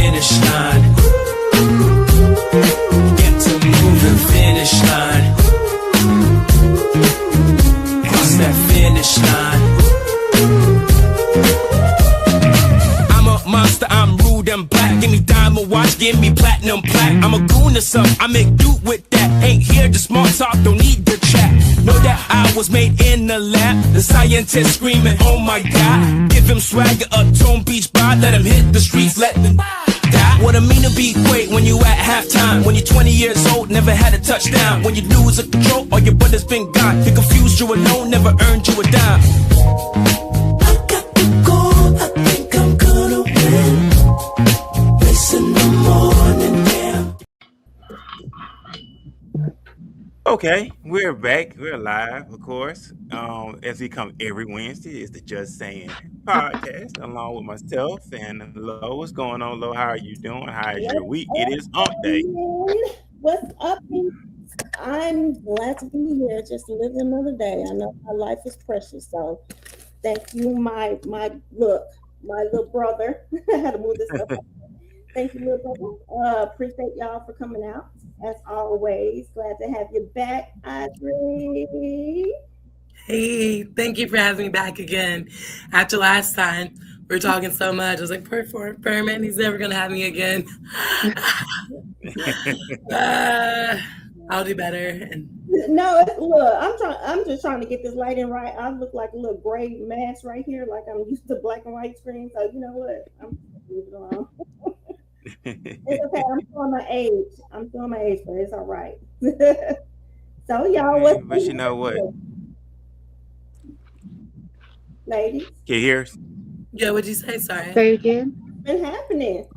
finish line. Get to moving finish line. Cross that finish line. I'm a monster, I'm rude and black. Give me diamond watch, give me platinum plaque. I'm a goon or something, I make do with that. Ain't here to small talk, don't need the chat. Know that I was made in the lab. The scientist screaming, oh my God. Give him swagger, a Tone Beach bod. Let him hit the streets, let them die. What I mean to be great when you at halftime. When you're 20 years old, never had a touchdown. When you lose a control, all your brother's been gone. You're confused, you're alone, never earned you a dime. I got the goal, I think I'm gonna win. Race in the morning, yeah. Okay, we're back. We're live, of course. As we come every Wednesday, it's the Just Saying podcast, along with myself and Lo. What's going on, Lo? How are you doing? How is your week? It is Hump Day. What's up? I'm glad to be here. Just living another day. I know my life is precious, so thank you, my little brother. I had to move this up. Thank you, little brother. Appreciate y'all for coming out. As always, glad to have you back, Adrienne. Hey, thank you for having me back again. After last time, we were talking so much. I was like, Perman, he's never going to have me again. I'll do better. No, look, I'm just trying to get this lighting right. I look like a little gray mass right here, like I'm used to black and white screen. So you know what? I'm moving on. It's okay. I'm showing my age, but it's all right. So y'all, but you know what, ladies? can you hear us? Yeah, what'd you say? Sorry. Say again. What's been happening?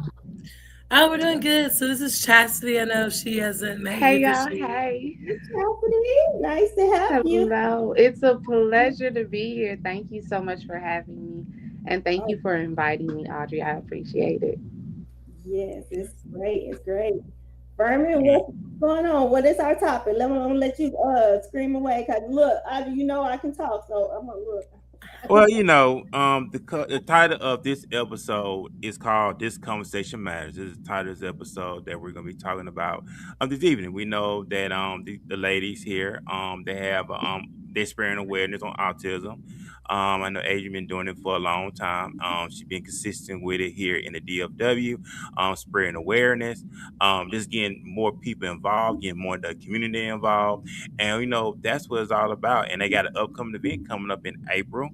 Oh, we're doing good. So this is Chastity. I know she hasn't made Hey it. y'all, hey. Chastity, nice to have you. Hello. It's a pleasure to be here. Thank you so much for having me. And thank you for inviting me, Audrey. I appreciate it. Yes, it's great. It's great. Berman, what's going on? What is our topic? I'm gonna let you scream away. Cause look, I can talk, so I'm gonna look. Well, the title of this episode is called "This Conversation Matters." This is the title of this episode that we're going to be talking about this evening. We know that the ladies here they're spreading awareness on autism. I know Adrienne been doing it for a long time. She's been consistent with it here in the DFW, spreading awareness, just getting more people involved, getting more of the community involved, and that's what it's all about. And they got an upcoming event coming up in April.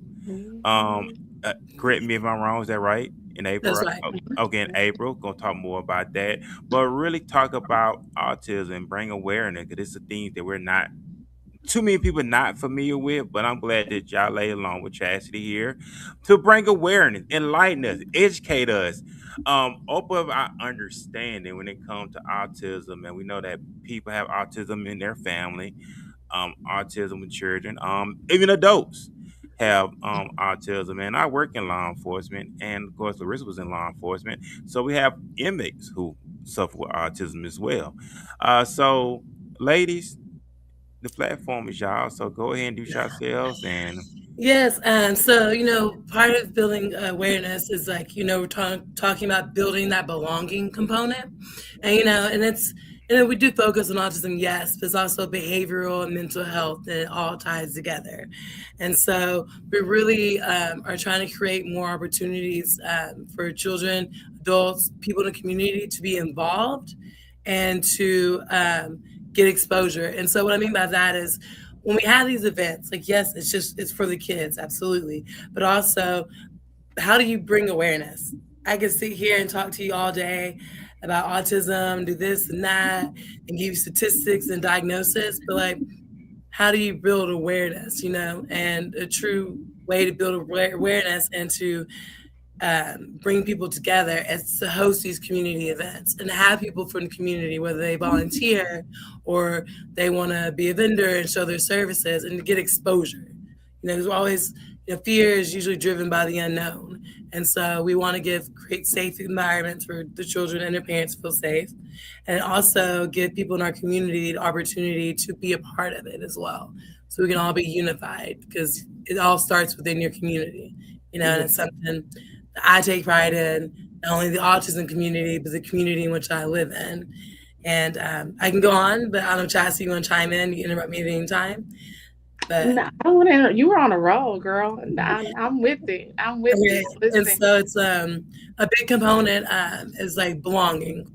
Correct me if I'm wrong. Is that right? In April, That's right? right. Okay, in April, gonna talk more about that, but really talk about autism, bring awareness, because it's the things that we're not too many people not familiar with. But I'm glad that y'all lay along with Chastity here to bring awareness, enlighten us, educate us, open up our understanding when it comes to autism. And we know that people have autism in their family, autism with children, even adults have autism. And I work in law enforcement, and of course Larissa was in law enforcement, so we have inmates who suffer with autism as well. So ladies, the platform is y'all, so go ahead and do yourselves. And Yes, so part of building awareness is like we're talking about building that belonging component, and we do focus on autism, yes, but it's also behavioral and mental health, and it all ties together. And so we really are trying to create more opportunities for children, adults, people in the community to be involved and to get exposure. And so what I mean by that is when we have these events, like, yes, it's for the kids, absolutely. But also, how do you bring awareness? I can sit here and talk to you all day about autism, do this and that, and give you statistics and diagnosis. But like, how do you build awareness, and a true way to build awareness and to bring people together is to host these community events and have people from the community, whether they volunteer or they want to be a vendor and show their services and to get exposure. There's always, fear is usually driven by the unknown. And so we want to create safe environments for the children and their parents to feel safe, and also give people in our community the opportunity to be a part of it as well. So we can all be unified, because it all starts within your community, and it's something I take pride in, not only the autism community, but the community in which I live in. And I can go on, but I don't know, Chastity, you want to chime in? You can interrupt me at any time. But No, I want to. You were on a roll, girl. I'm with it. I'm with okay, it. and Listen. so it's a big component is like belonging.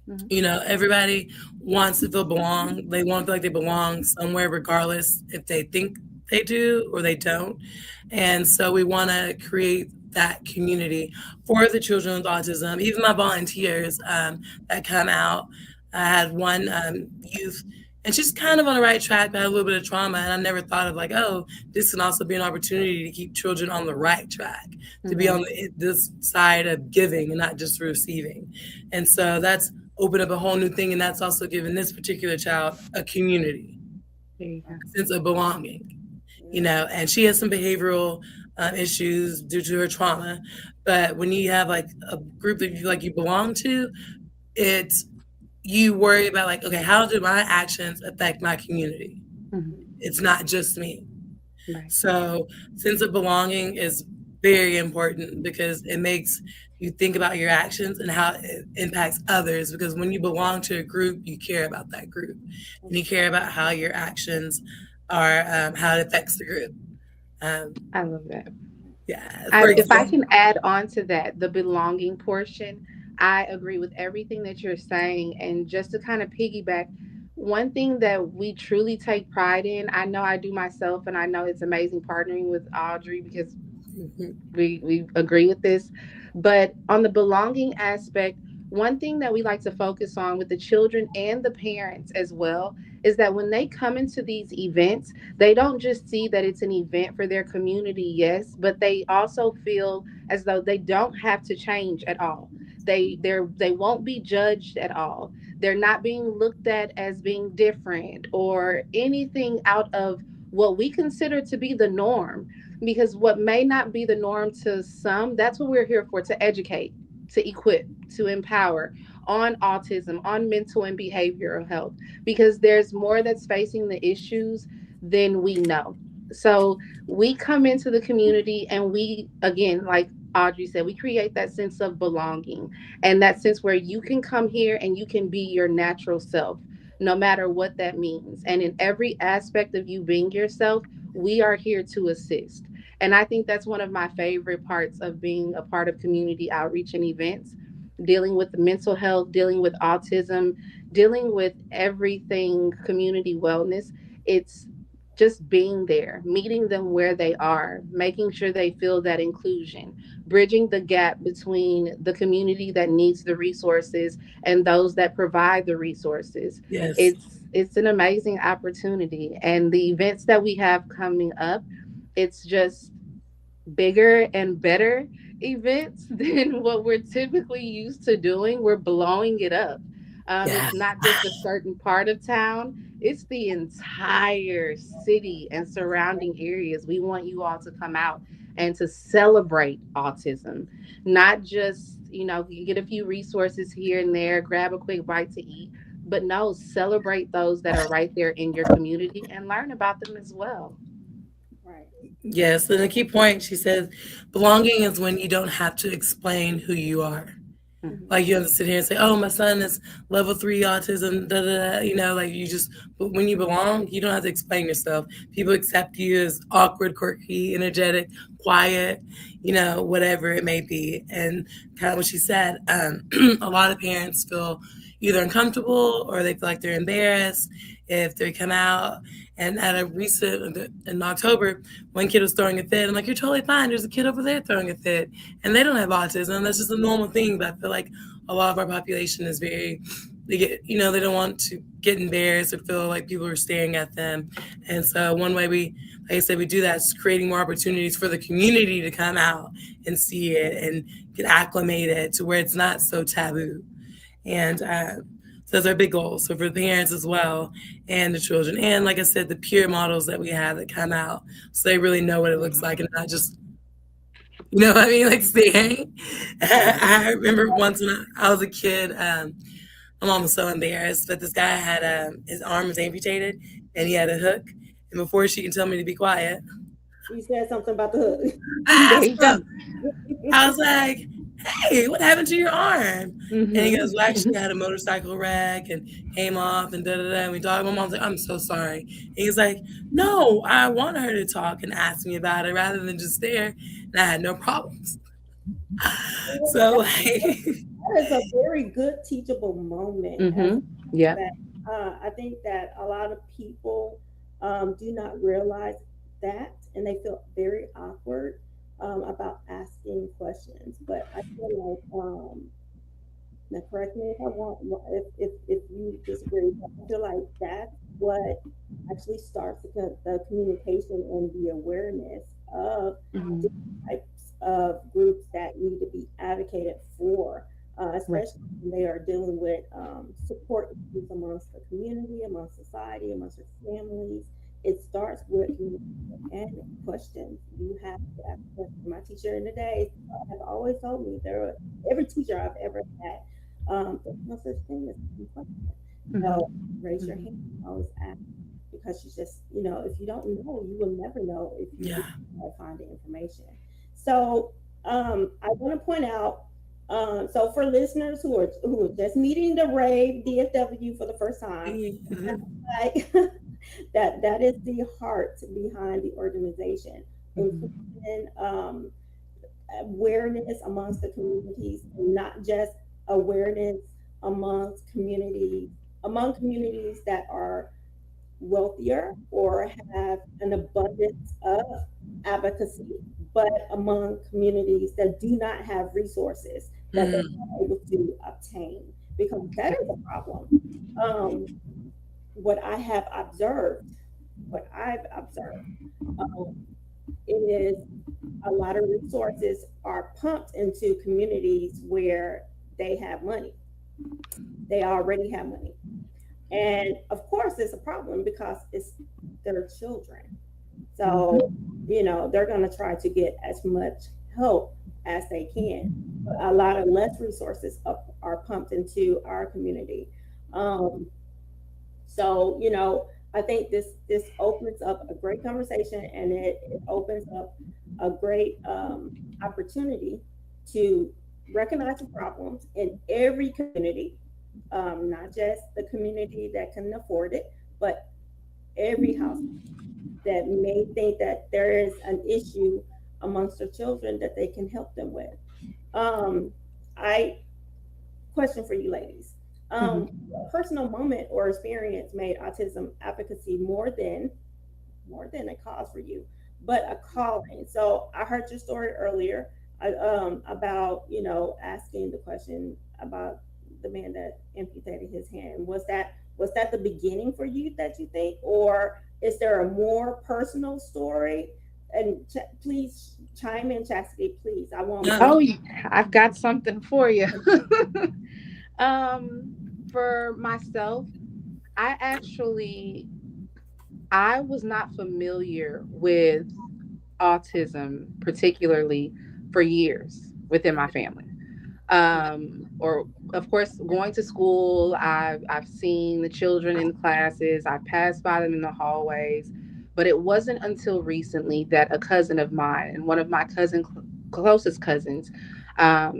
Mhm. You know, everybody wants to feel belong. They want to feel like they belong somewhere, regardless if they think they do or they don't. And so we want to create that community for the children with autism. Even my volunteers that come out. I had one youth, and she's kind of on the right track, but had a little bit of trauma. And I never thought of like, oh, this can also be an opportunity to keep children on the right track, to be on this side of giving and not just receiving. And so that's opened up a whole new thing. And that's also given this particular child a community, There you go. sense of belonging, you know, and she has some behavioral issues due to her trauma. But when you have like a group that you feel like you belong to, it's, you worry about like, okay, how do my actions affect my community? Mhm. It's not just me. Right. So sense of belonging is very important because it makes you think about your actions and how it impacts others. Because when you belong to a group, you care about that group and you care about how your actions are, how it affects the group. I love that. Yeah. If I can add on to that, the belonging portion, I agree with everything that you're saying. And just to kind of piggyback, one thing that we truly take pride in, I know I do myself, and I know it's amazing partnering with Audrey because we agree with this. But on the belonging aspect, one thing that we like to focus on with the children and the parents as well is that when they come into these events, they don't just see that it's an event for their community, yes, but they also feel as though they don't have to change at all. They won't be judged at all. They're not being looked at as being different or anything out of what we consider to be the norm, because what may not be the norm to some, that's what we're here for, to educate, to equip, to empower on autism, on mental and behavioral health, because there's more that's facing the issues than we know. So we come into the community and we, again, like Audrey said, we create that sense of belonging and that sense where you can come here and you can be your natural self, no matter what that means. And in every aspect of you being yourself, we are here to assist. And I think that's one of my favorite parts of being a part of community outreach and events, dealing with mental health, dealing with autism, dealing with everything community wellness. It's just being there, meeting them where they are, making sure they feel that inclusion, bridging the gap between the community that needs the resources and those that provide the resources. Yes. It's an amazing opportunity. And the events that we have coming up, it's just bigger and better events than what we're typically used to doing. We're blowing it up. Yeah. It's not just a certain part of town, it's the entire city and surrounding areas. We want you all to come out and to celebrate autism, not just, you get a few resources here and there, grab a quick bite to eat, but no, celebrate those that are right there in your community and learn about them as well. Right. Yes. And the key point, she says, belonging is when you don't have to explain who you are. Mhm. Like you have to sit here and say, "Oh, my son is level 3 autism." Da, da, da. You know, like you just. But when you belong, you don't have to explain yourself. People accept you as awkward, quirky, energetic, quiet. You know, whatever it may be. And kind of what she said, a lot of parents feel either uncomfortable or they feel like they're embarrassed if they come out. And at a recent in October, one kid was throwing a fit. I'm like, "You're totally fine. There's a kid over there throwing a fit, and they don't have autism. That's just a normal thing." But I feel like a lot of our population is very, they get, they don't want to get embarrassed or feel like people are staring at them. And so one way we, like I said, we do that is creating more opportunities for the community to come out and see it and get acclimated to where it's not so taboo. And so those are big goals. So for the parents as well and the children. And like I said, the peer models that we have that come out so they really know what it looks like and not just, you know what I mean, like staring. I remember once when I was a kid, my mom was so embarrassed, but this guy had his arm was amputated and he had a hook. And before she can tell me to be quiet, She said something about the hook. I There asked you go. him, I was like, hey, what happened to your arm? And he Mm-hmm. goes, well, actually, I had a motorcycle wreck and came off and da da da. And we talked. My mom's like, I'm so sorry. And he's like, no, I want her to talk and ask me about it rather than just stare. And I had no problems. So, like, That is a very good teachable moment as Mm-hmm. Yep. that. I think that a lot of people do not realize that, and they feel very awkward about asking questions. But I feel like, now correct me if I want, if you disagree, but I feel like that's what actually starts the communication and the awareness of Mm-hmm. different types of groups that need to be advocated for, Right. especially when they are dealing with support issues amongst the community, amongst society, amongst their families. It starts with communication and questions. You have to ask questions. My teacher in the day has always told me every teacher I've ever had, there's no such thing as a question. Mm-hmm. So raise your hand and always ask, because you just, if you don't know, you will never know if you yeah. find the information. So I want to point out, so for listeners who are just meeting the RAAVE DFW for the first time, Mhm. like, that is the heart behind the organization, Mm-hmm. including awareness amongst the communities, and not just awareness among communities that are wealthier or have an abundance of advocacy, but among communities that do not have resources that they're Mm. not able to obtain, because that Okay. is a problem. Um, what I have observed, what I've observed, um, it is a lot of resources are pumped into communities where they have money. They already have money. And of course, it's a problem because it's their children. So, Mm-hmm. they're going to try to get as much help as they can. But a lot of less resources are pumped into our community. Um, so, I think this opens up a great conversation, and it opens up a great opportunity to recognize the problems in every community, not just the community that can afford it, but every house that may think that there is an issue amongst their children that they can help them with. Um, I Question for you ladies. Mm-hmm. What personal moment or experience made autism advocacy more than a cause for you, but a calling? So I heard your story earlier, about asking the question about the man that amputated his hand. Was that the beginning for you, that you think, or is there a more personal story? And please chime in, Chastity. Please, I want. No. Oh, I've got something for you. um, for myself, I actually I was not familiar with autism, particularly for years within my family. Or of course, going to school, I've seen the children in classes, I've passed by them in the hallways, but it wasn't until recently that a cousin of mine, and one of my closest cousins,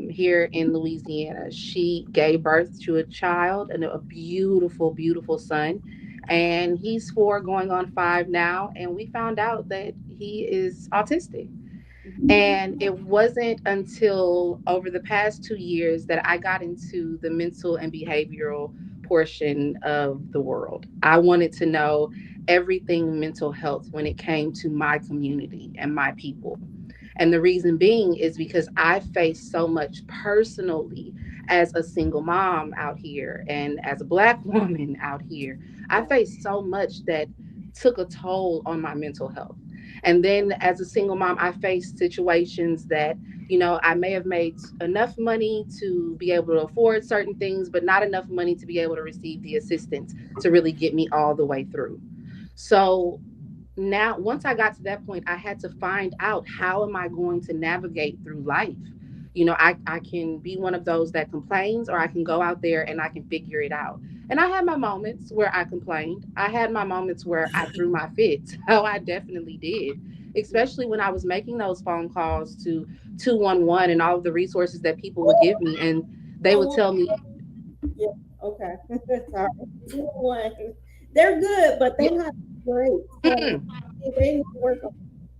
here in Louisiana, she gave birth to a child and a beautiful, beautiful son. And he's 4 going on 5 now. And we found out that he is autistic. And it wasn't until over the past 2 years that I got into the mental and behavioral portion of the world. I wanted to know everything mental health when it came to my community and my people. And the reason being is because I faced so much personally as a single mom out here and as a Black woman out here. I faced so much that took a toll on my mental health. And then as a single mom, I faced situations that, I may have made enough money to be able to afford certain things, but not enough money to be able to receive the assistance to really get me all the way through. So now, once I got to that point, I had to find out, how am I going to navigate through life. I can be one of those that complains, or I can go out there and I can figure it out. And I had my moments where I complained. I had my moments where I threw my fit. Oh, I definitely did. especially when I was making those phone calls to 211 and all of the resources that people would give me. And they would tell me, Yeah. Okay. Sorry. One. They're good, but yeah, they're not great. So mm-mm. they need to work on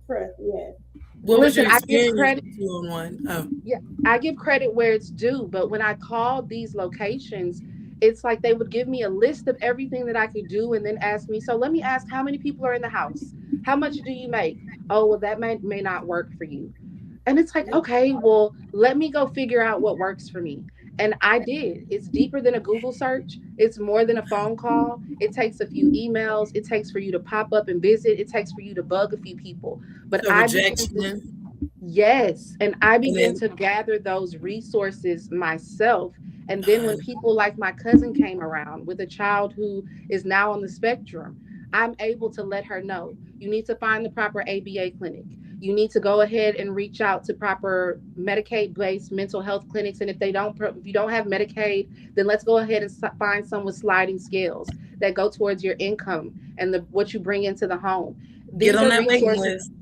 trust. Yes. What was Listen, your I give experience credit. with 211? Oh, Yeah, I give credit where it's due, but when I called these locations, it's like they would give me a list of everything that I could do and then ask me, so let me ask how many people are in the house? How much do you make? Oh, well, that may not work for you. And it's like, okay, well, let me go figure out what works for me. And I did. It's deeper than a Google search. It's more than a phone call. It takes a few emails. It takes for you to pop up and visit. It takes for you to bug a few people. But so I began to rejection, Yes. And I and began then to gather those resources myself. And then when people like my cousin came around with a child who is now on the spectrum, I'm able to let her know you need to find the proper ABA clinic. You need to go ahead and reach out to proper Medicaid-based mental health clinics. And if you don't have Medicaid, then let's go ahead and find some with sliding scales that go towards your income and what you bring into the home. get These on are that waiting resources. list.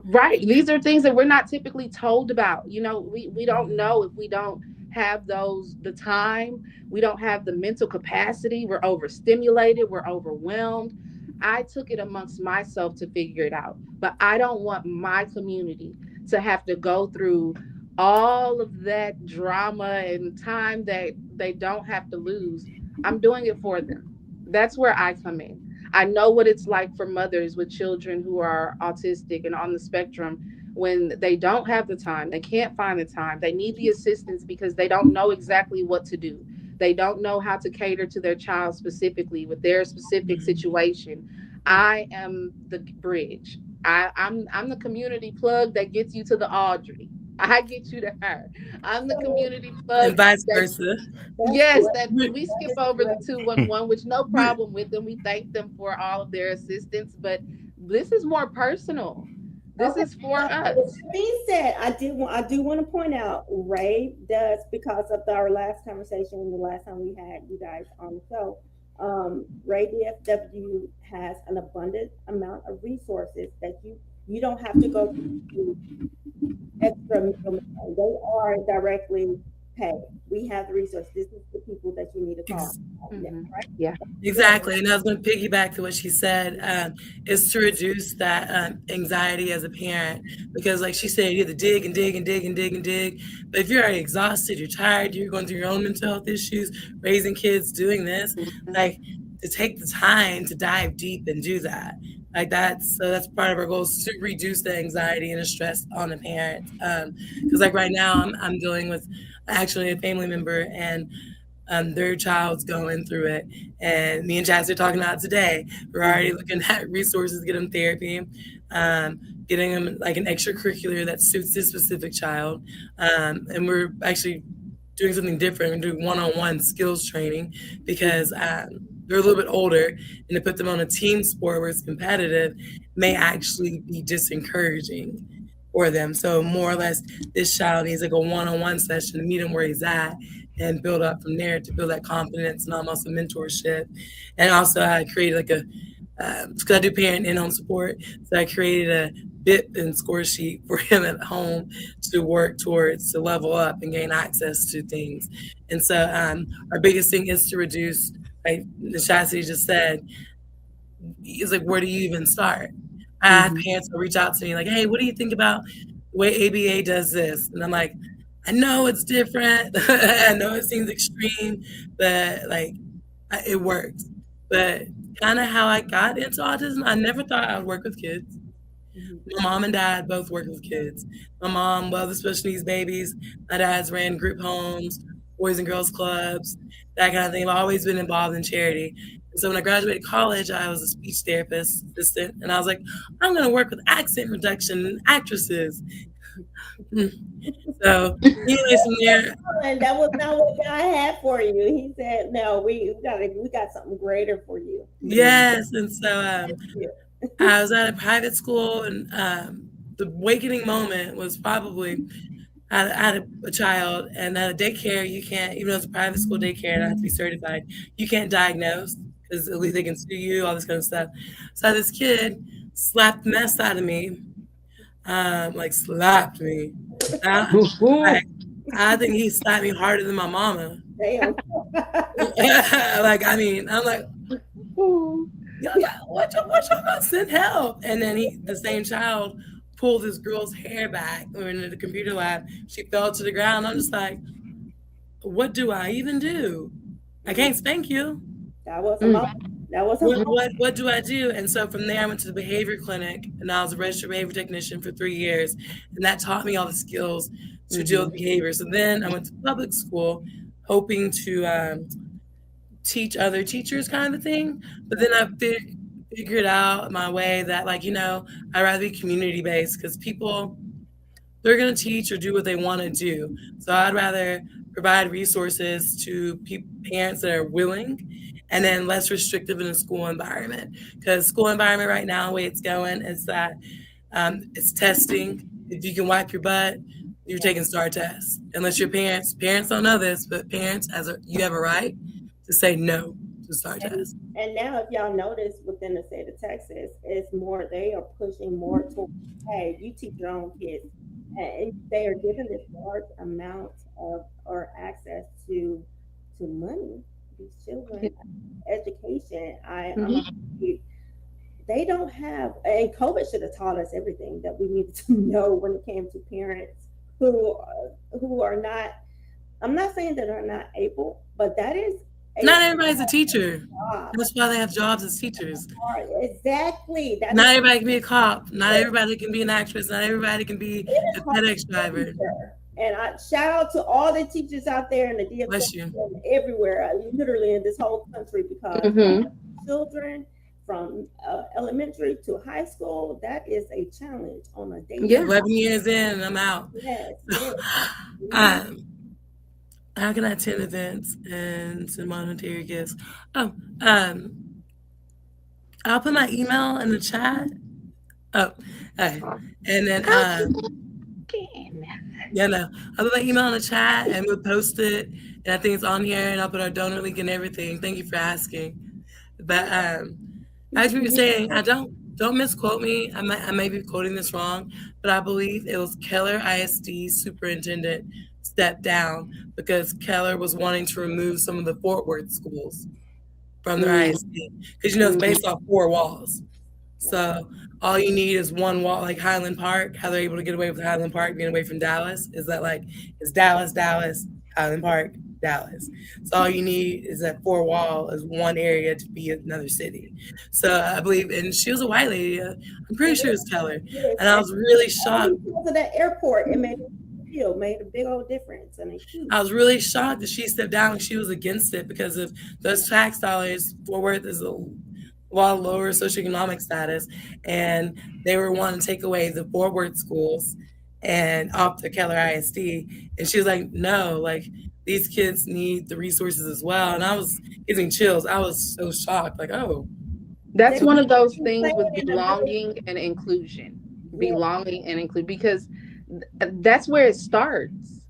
Right. These are things that we're not typically told about. We don't know if we don't have the time, we don't have the mental capacity, we're overstimulated, we're overwhelmed. I took it amongst myself to figure it out, but I don't want my community to have to go through all of that drama and time that they don't have to lose. I'm doing it for them. That's where I come in. I know what it's like for mothers with children who are autistic and on the spectrum when they don't have the time, they can't find the time, they need the assistance because they don't know exactly what to do. They don't know how to cater to their child specifically with their specific situation. I am the bridge. I'm the community plug that gets you to the Audrey. I get you to her. I'm the community plug And vice that versa. That's Yes, great. that We- we skip That is over the great. 211, which no problem with them. We thank them for all of their assistance, but this is more personal. This Okay. is for With us. that being said, I do want to point out Ray does because of our last conversation, the last time we had you guys on the show. RAAVE DFW has an abundant amount of resources that you don't have to go to extra middleman. They are directly paid. We have the resources. This is the people that you need to call. Yeah, Hmm. right? Yeah. Exactly. And I was going to piggyback to what she said, is to reduce that anxiety as a parent. Because, like she said, you have to dig and dig and dig and dig and dig. But if you're already exhausted, you're tired, you're going through your own mental health issues, raising kids, doing this, Mhm. like to take the time to dive deep and do that. Like that's part of our goal is to reduce the anxiety and the stress on the parents. Because like right now, I'm dealing with actually a family member and their child's going through it. And me and Chaz are talking about it today. We're already looking at resources to get them therapy, um, getting them like an extracurricular that suits this specific child. And we're actually doing something different. We're doing one-on-one skills training because they're a little bit older, and to put them on a team sport where it's competitive may actually be disencouraging for them. So more or less, this child needs like a one-on-one session to meet him where he's at and build up from there to build that confidence and almost a mentorship. And also, I created like a because I do parent and home support, so I created a BIP and score sheet for him at home to work towards to level up and gain access to things. And so, our biggest thing is to reduce. Like the Chastity just said, is like, where do you even start? I have Mhm. parents will reach out to me like, hey, what do you think about the way ABA does this? And I'm like, I know it's different. I know it seems extreme, but like it works. But kind of how I got into autism, I never thought I would work with kids. Mhm. My mom and dad both work with kids. My mom loves the special needs babies. My dad's ran group homes, boys and girls clubs, that kind of thing. I've always been involved in charity. And so when I graduated college, I was a speech therapist assistant, and I was like, I'm going to work with accent reduction and actresses. Mm. So, anyways, from there, And that was not what God had for you. He said, "No, we got something greater for you." yes. And so Yeah. I was at a private school, and the awakening moment was probably I had a child, and at a daycare, you can't, even though it's a private school daycare and I have to be certified, you can't diagnose because they can sue you, all this kind of stuff. So I had this kid slapped the mess out of me, like slapped me. I, Ooh. like, I think he slapped me harder than my mama. Damn. Like, I mean, I'm like, yeah, what y'all gonna send help? And then the same child pulled this girl's hair back. We were in the computer lab. She fell to the ground. I'm just like, what do I even do? I can't spank you. That was a moment. That was a moment. What do I do? And so from there, I went to the behavior clinic, and I was a registered behavior technician for 3 years, and that taught me all the skills to deal with behavior. So then I went to public school, hoping to teach other teachers, kind of thing. But then I figured out my way that, like, I'd rather be community based, because people, they're going to teach or do what they want to do. So I'd rather provide resources to parents that are willing, and then less restrictive in a school environment. Because school environment right now, the way it's going is that it's testing. If you can wipe your butt, you're taking STAR tests. Unless your parents don't know this, but parents, you have a right to say no to STAR tests. And now, if y'all notice, within the state of Texas, it's more, they are pushing more towards, hey, you teach your own kids. And they are given this large amount of, or access to money. These children, education. They don't have, and COVID should have taught us everything that we needed to know when it came to parents who are not, I'm not saying that they're not able, but that is not everybody's a teacher. That's why they have jobs as teachers. Exactly. Not everybody can be a cop. Not everybody can be an actress. Not everybody can be a FedEx driver. And I shout out to all the teachers out there in the DFW and everywhere, literally in this whole country, because children from elementary to high school, that is a challenge on a daily. 11 years in, and I'm out. Yes. How can I attend events and send monetary gifts? I'll put my email in the chat. Oh, okay. And then I'll put my email in the chat, and we'll post it. And I think it's on here, and I'll put our donor link and everything. Thank you for asking. But as we were saying, don't misquote me. I may be quoting this wrong, but I believe it was Keller ISD superintendent stepped down because Keller was wanting to remove some of the Fort Worth schools from their ISD, because it's based off 4 walls. So all you need is one wall, like Highland Park. How they're able to get away with Highland Park being away from Dallas is that, like, it's Dallas, Highland Park, Dallas. So all you need is that 4 wall is one area to be another city. So I believe, and she was a white lady. I'm pretty sure it's Keller. And I was really shocked. Because of that airport, it made a big old difference. I was really shocked that she stepped down and she was against it because of those tax dollars. Fort Worth is a lot lower socioeconomic status, and they were wanting to take away the Fort Worth schools and opt the Keller ISD. And she was like, no, like, these kids need the resources as well. And I was getting chills. I was so shocked. Like, oh. That's one of those things with belonging and inclusion. Belonging and include, because that's where it starts.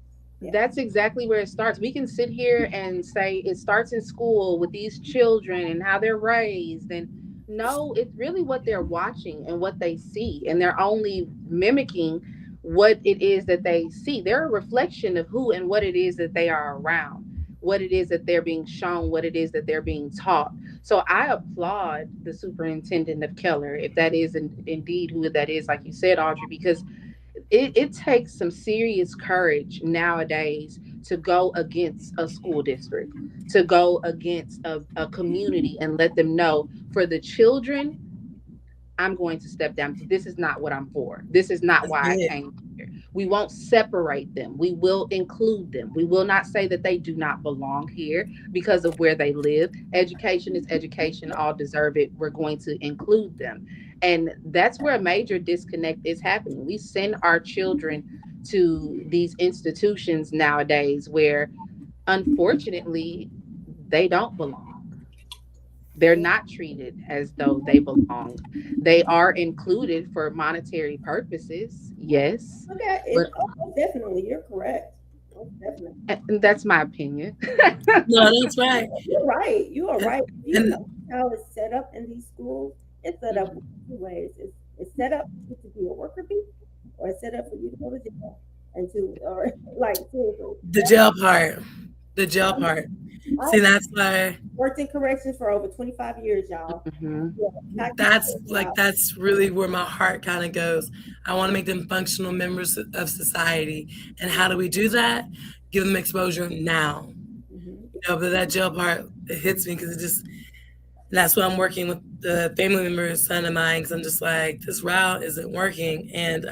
That's exactly where it starts. We can sit here and say it starts in school with these children and how they're raised. And no, it's really what they're watching and what they see. And they're only mimicking what it is that they see. They're a reflection of who and what it is that they are around, what it is that they're being shown, what it is that they're being taught. So I applaud the superintendent of Keller, if that is indeed who that is, like you said, Audrey, because it takes some serious courage nowadays to go against a school district, to go against a community and let them know, for the children, I'm going to step down. This is not what I'm for. This is not why I came here. We won't separate them. We will include them. We will not say that they do not belong here because of where they live. Education is education. All deserve it. We're going to include them. And that's where a major disconnect is happening. We send our children to these institutions nowadays where, unfortunately, they don't belong. They're not treated as though they belong. They are included for monetary purposes, yes. Okay, definitely, you're correct. Definitely. And that's my opinion. No, that's right. You're right. You are right. You know how it's set up in these schools. It's set up in 2 ways. It's set up for you to be a worker bee, or it's set up for you to go to jail and to, or like seriously. The jail part. The jail part. I See, that's why worked in corrections for over 25 years, y'all. Mhm. Yeah, that's really where my heart kind of goes. I want to make them functional members of society. And how do we do that? Give them exposure now. But that jail part, it hits me because that's what I'm working with the family member, son of mine, because I'm just like, this route isn't working. And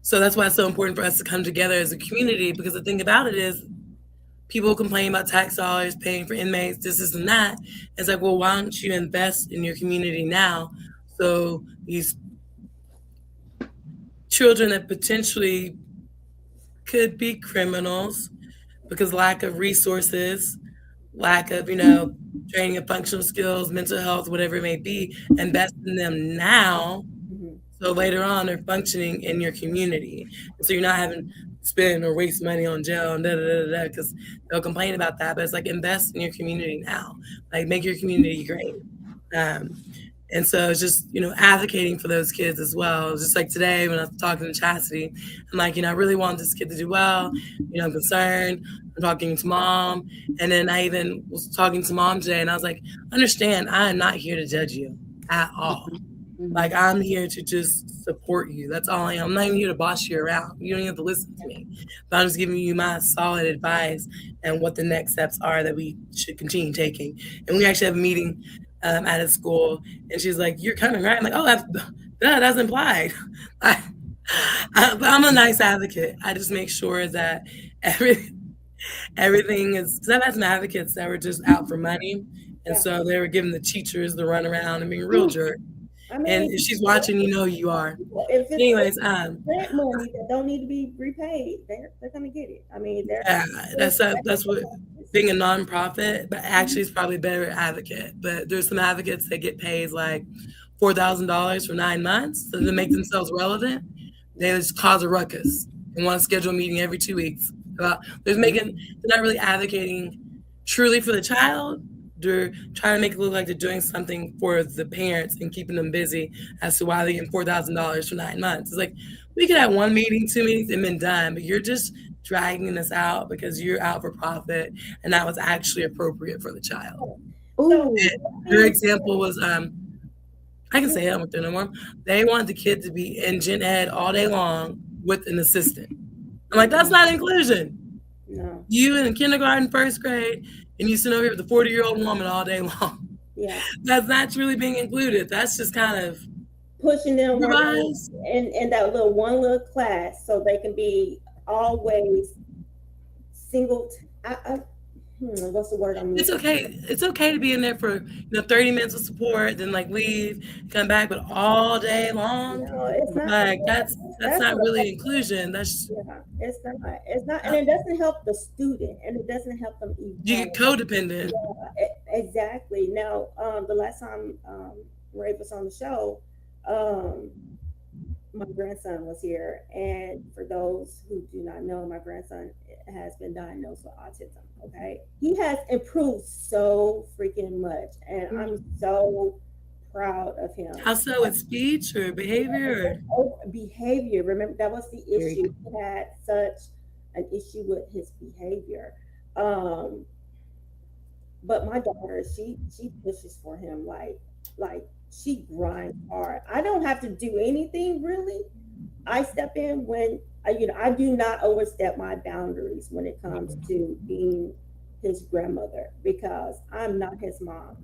so that's why it's so important for us to come together as a community, because the thing about it is people complain about tax dollars, paying for inmates, this and that. It's like, well, why don't you invest in your community now? So these children that potentially could be criminals because lack of resources, lack of, training of functional skills, mental health, whatever it may be, invest in them now. So later on, they're functioning in your community. And so you're not having to spend or waste money on jail and because they'll complain about that. But it's like, invest in your community now. Like, make your community great. And so it's just, advocating for those kids as well. Just like today when I was talking to Chassity, I'm like, I really want this kid to do well. I'm concerned. I'm talking to mom. And then I even was talking to mom today and I was like, understand, I am not here to judge you at all. Like, I'm here to just support you. That's all I am. I'm not even here to boss you around. You don't even have to listen to me. But I'm just giving you my solid advice and what the next steps are that we should continue taking. And we actually have a meeting at a school, and she's like, "You're coming, right?" I'm like, "Oh, that's implied." But I'm a nice advocate. I just make sure that everything is. Because I've had some advocates that were just out for money, and so they were giving the teachers the run around and being real jerk. And if she's watching, you are. Anyways, grant money that don't need to be repaid, they're gonna get it. I mean, that's what being a nonprofit, but actually it's probably better advocate. But there's some advocates that get paid like $4,000 for 9 months so to make themselves relevant. They just cause a ruckus and want to schedule a meeting every 2 weeks. They're not really advocating truly for the child. They're trying to make it look like they're doing something for the parents and keeping them busy as to why they get $4,000 for 9 months. It's like, we could have 1 meeting, 2 meetings, and been done, but you're just dragging us out because you're out for profit, and that was actually appropriate for the child. Her example was, I can say it, I won't do no more. They wanted the kid to be in gen ed all day long with an assistant. I'm like, that's not inclusion. No. You in kindergarten, first grade, and you sit over here with a 40-year-old woman all day long. Yeah. That's not truly being included. That's just kind of pushing them in that one little class so they can be always single. What's the word I'm using? It's okay. It's okay to be in there for 30 minutes of support, then like leave, come back, but all day long. No, it's not. Like that's not really inclusion. That's it's not, and it doesn't help the student, and it doesn't help them evolve. You get codependent. Yeah, exactly. Now, the last time RAAVE was on the show, my grandson was here, and for those who do not know, my grandson has been diagnosed with autism. Okay, he has improved so freaking much, and I'm so proud of him. How so? With speech or behavior? Behavior. Remember, that was the issue. He had such an issue with his behavior. But my daughter, she pushes for him like she grinds hard. I don't have to do anything really. I step in when I do not overstep my boundaries when it comes to being his grandmother, because I'm not his mom.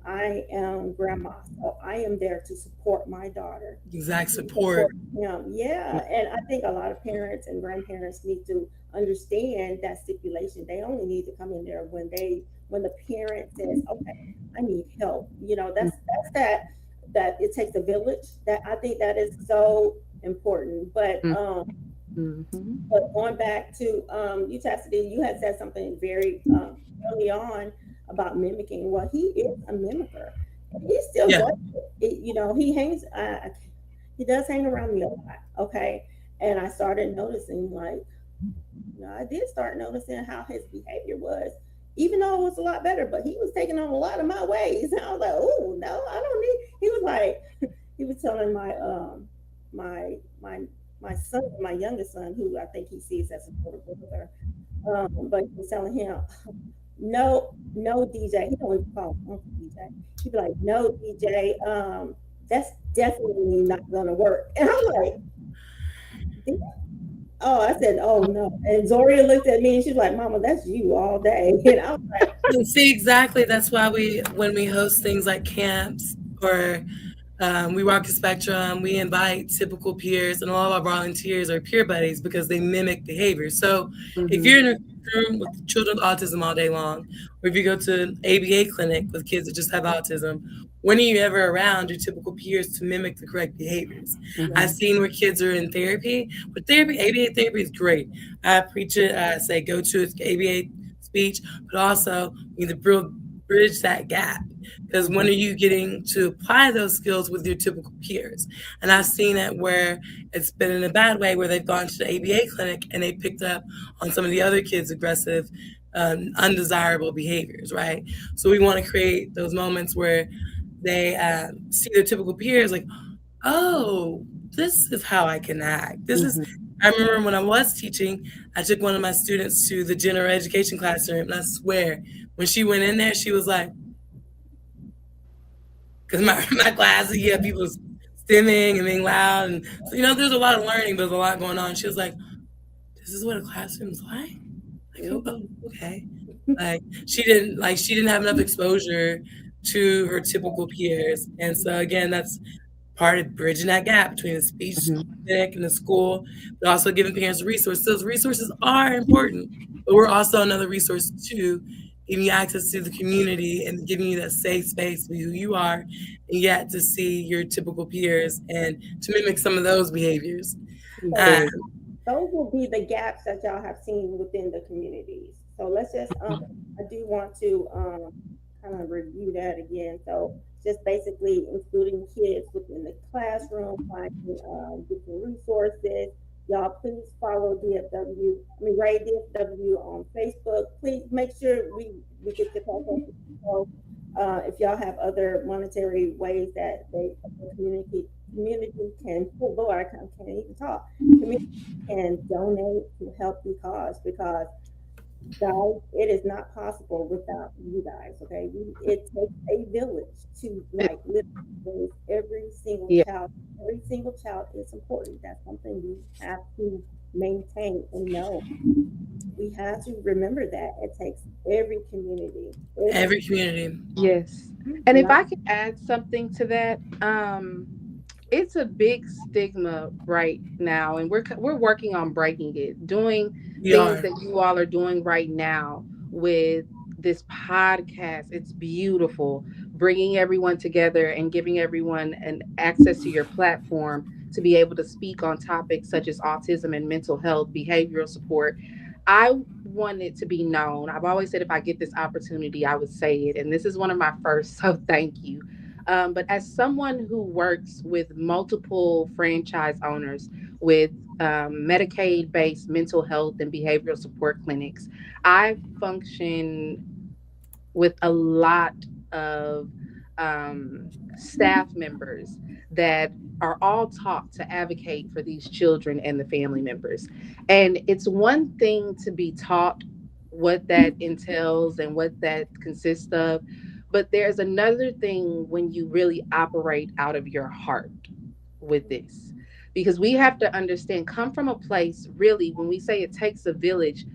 I am grandma, so I am there to support my daughter. Exact support. Him. Yeah, and I think a lot of parents and grandparents need to understand that stipulation. They only need to come in there when the parent says, "Okay, I need help." That's that it takes a village. That I think that is so important. But but going back to you, Chassity, you had said something very early on about mimicking. Well, he is a mimicker. He still does it. He hangs. He does hang around me a lot. Okay, and I started noticing, I did start noticing how his behavior was, even though it was a lot better. But he was taking on a lot of my ways, and I was like, "Oh no, I don't need." He was telling my my my son, my youngest son, who I think he sees as a older brother, but he was telling him, no, no, DJ. He don't even call him Uncle DJ. He'd be like, no, DJ, that's definitely not gonna work. And I'm like, oh, I said, oh no. And Zoria looked at me and she's like, Mama, that's you all day. And I was like, See, exactly. That's why when we host things like camps or we walk the spectrum, we invite typical peers, and a lot of our volunteers are peer buddies because they mimic behavior. So if you're in a room with children with autism all day long, or if you go to an ABA clinic with kids that just have autism, when are you ever around your typical peers to mimic the correct behaviors? I've seen where kids are in therapy, but ABA therapy is great. I preach it, I say go to ABA speech, but also you need to bridge that gap. Because when are you getting to apply those skills with your typical peers? And I've seen it where it's been in a bad way, where they've gone to the ABA clinic and they picked up on some of the other kids' aggressive, undesirable behaviors, right? So we want to create those moments where they see their typical peers like, oh, this is how I can act. I remember when I was teaching, I took one of my students to the general education classroom, and I swear, when she went in there, she was like, because my class, you have people stimming and being loud, and so, there's a lot of learning, but there's a lot going on. She was like, "This is what a classroom's like." Like, oh, okay. She didn't have enough exposure to her typical peers, and so again, that's part of bridging that gap between the speech clinic and the school, but also giving parents resources. Those resources are important, but we're also another resource too, giving you access to the community and giving you that safe space to be who you are, and yet to see your typical peers and to mimic some of those behaviors. Those will be the gaps that y'all have seen within the communities. So let's just, I do want to kind of review that again. So just basically including kids within the classroom, finding different resources. Y'all please follow RAAVE DFW on Facebook. Please make sure we get the contact. If y'all have other monetary ways that the community can, oh Lord, I can't even talk. Community can donate to help the cause, because guys, it is not possible without you guys. Okay, it takes a village to literally raise every single child. Every single child is important. That's something we have to maintain and know. We have to remember that it takes every community. Every community. Yes. And if I could add something to that, it's a big stigma right now, and we're working on breaking it, doing things that you all are doing right now with this podcast. It's beautiful, bringing everyone together and giving everyone an access to your platform to be able to speak on topics such as autism and mental health, behavioral support. I want it to be known. I've always said if I get this opportunity, I would say it. And this is one of my first, so thank you. But as someone who works with multiple franchise owners with Medicaid-based mental health and behavioral support clinics, I function with a lot of staff members that are all taught to advocate for these children and the family members. And it's one thing to be taught what that entails and what that consists of, but there's another thing when you really operate out of your heart with this. Because we have to understand, come from a place, really, when we say it takes a village,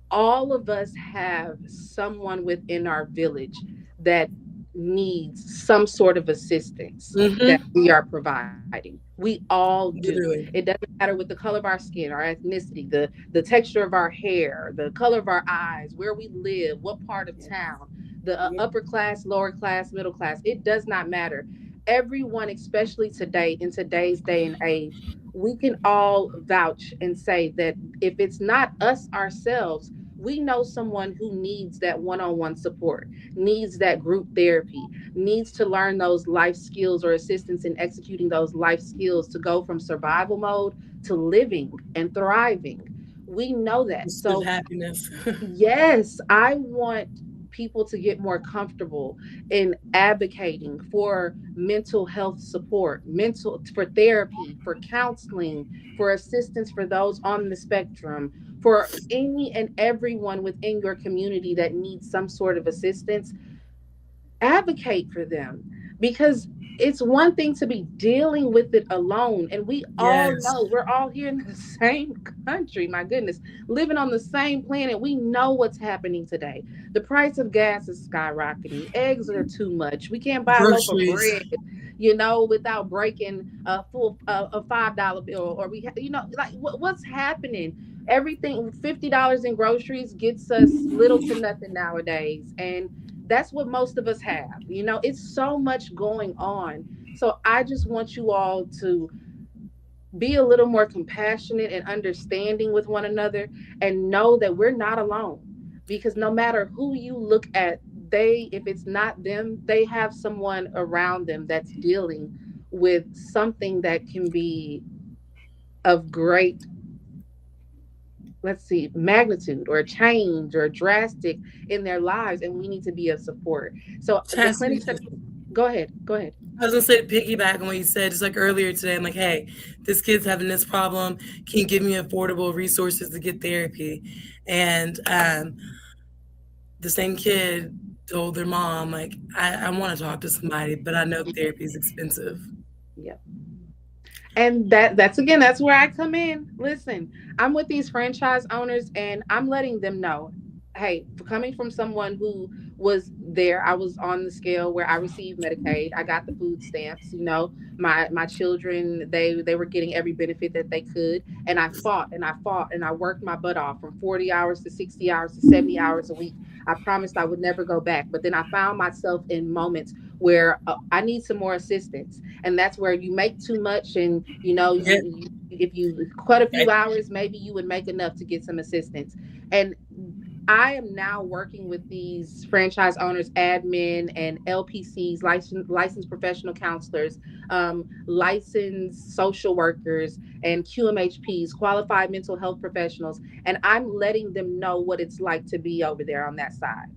all of us have someone within our village that needs some sort of assistance that we are providing. We all do. It doesn't matter with the color of our skin, our ethnicity, the texture of our hair, the color of our eyes, where we live, what part of town, the upper class, lower class, middle class. It does not matter. Everyone, especially today, in today's day and age, we can all vouch and say that if it's not us ourselves, we know someone who needs that one-on-one support, needs that group therapy, needs to learn those life skills or assistance in executing those life skills to go from survival mode to living and thriving. We know that. So happiness. Yes, I want people to get more comfortable in advocating for mental health support, mental for therapy, for counseling, for assistance for those on the spectrum, for any and everyone within your community that needs some sort of assistance. Advocate for them, because it's one thing to be dealing with it alone, and we all Yes. know we're all here in the same country, my goodness, living on the same planet. We know what's happening today. The price of gas is skyrocketing, eggs are too much, we can't buy a loaf of Groceries. bread, without breaking a $5 bill, or like what's happening. Everything, $50 in groceries gets us little to nothing nowadays, and that's what most of us have. It's so much going on. So I just want you all to be a little more compassionate and understanding with one another, and know that we're not alone, because no matter who you look at, if it's not them, they have someone around them that's dealing with something that can be of great, let's see, magnitude or change or drastic in their lives, and we need to be of support. So the Chastity, clinics that, go ahead. I was gonna say to piggyback on what you said, just like earlier today. I'm like, hey, this kid's having this problem. Can you give me affordable resources to get therapy? And the same kid told their mom, like, I want to talk to somebody, but I know therapy is expensive. Yeah. And that's where I come in. Listen, I'm with these franchise owners, and I'm letting them know, hey, coming from someone who was there, I was on the scale where I received Medicaid, I got the food stamps, my children, they were getting every benefit that they could, and I fought and I fought and I worked my butt off from 40 hours to 60 hours to 70 hours a week. I promised I would never go back, but then I found myself in moments where I need some more assistance, and that's where you make too much, and Yeah. if you cut a few hours, maybe you would make enough to get some assistance. And I am now working with these franchise owners, admin, and LPCs, licensed professional counselors, licensed social workers, and QMHPs, qualified mental health professionals, and I'm letting them know what it's like to be over there on that side.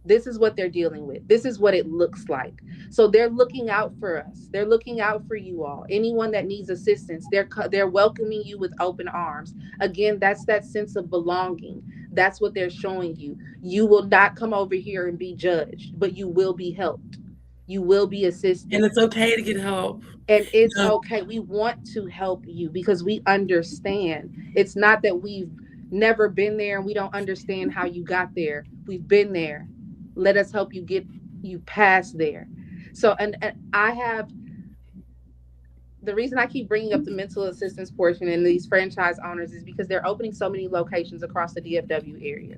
This is what they're dealing with. This is what it looks like. So they're looking out for us. They're looking out for you all. Anyone that needs assistance, they're welcoming you with open arms. Again, that's that sense of belonging. That's what they're showing you. You will not come over here and be judged, but you will be helped. You will be And assisted. it's okay to get help. And You it's know, okay. We want to help you because we understand. It's not that we've never been there and we don't understand how you got there. We've been there. Let us help you get you past there. So, and I have, the reason I keep bringing up the mental assistance portion and these franchise owners is because they're opening so many locations across the DFW area.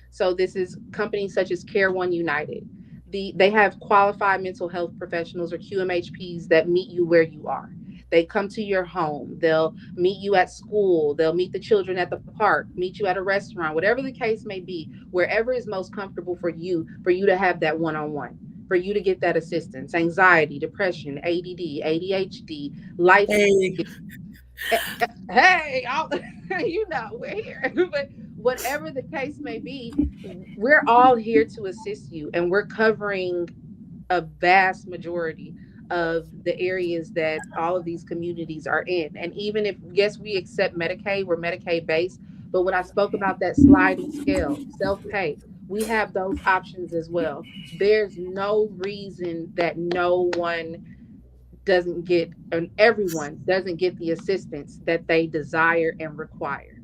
So this is companies such as Care One United. They have qualified mental health professionals or QMHPs that meet you where you are. They come to your home. They'll meet you at school. They'll meet the children at the park, meet you at a restaurant, whatever the case may be, wherever is most comfortable for you to have that one-on-one, for you to get that assistance. Anxiety, depression, ADD, ADHD, life. hey, Hey, we're here. But whatever the case may be, we're all here to assist you, and we're covering a vast majority of the areas that all of these communities are in. And even if, yes, we accept Medicaid, we're Medicaid based, but when I spoke about that sliding scale, self pay, we have those options as well. There's no reason that no one doesn't get, and everyone doesn't get the assistance that they desire and require,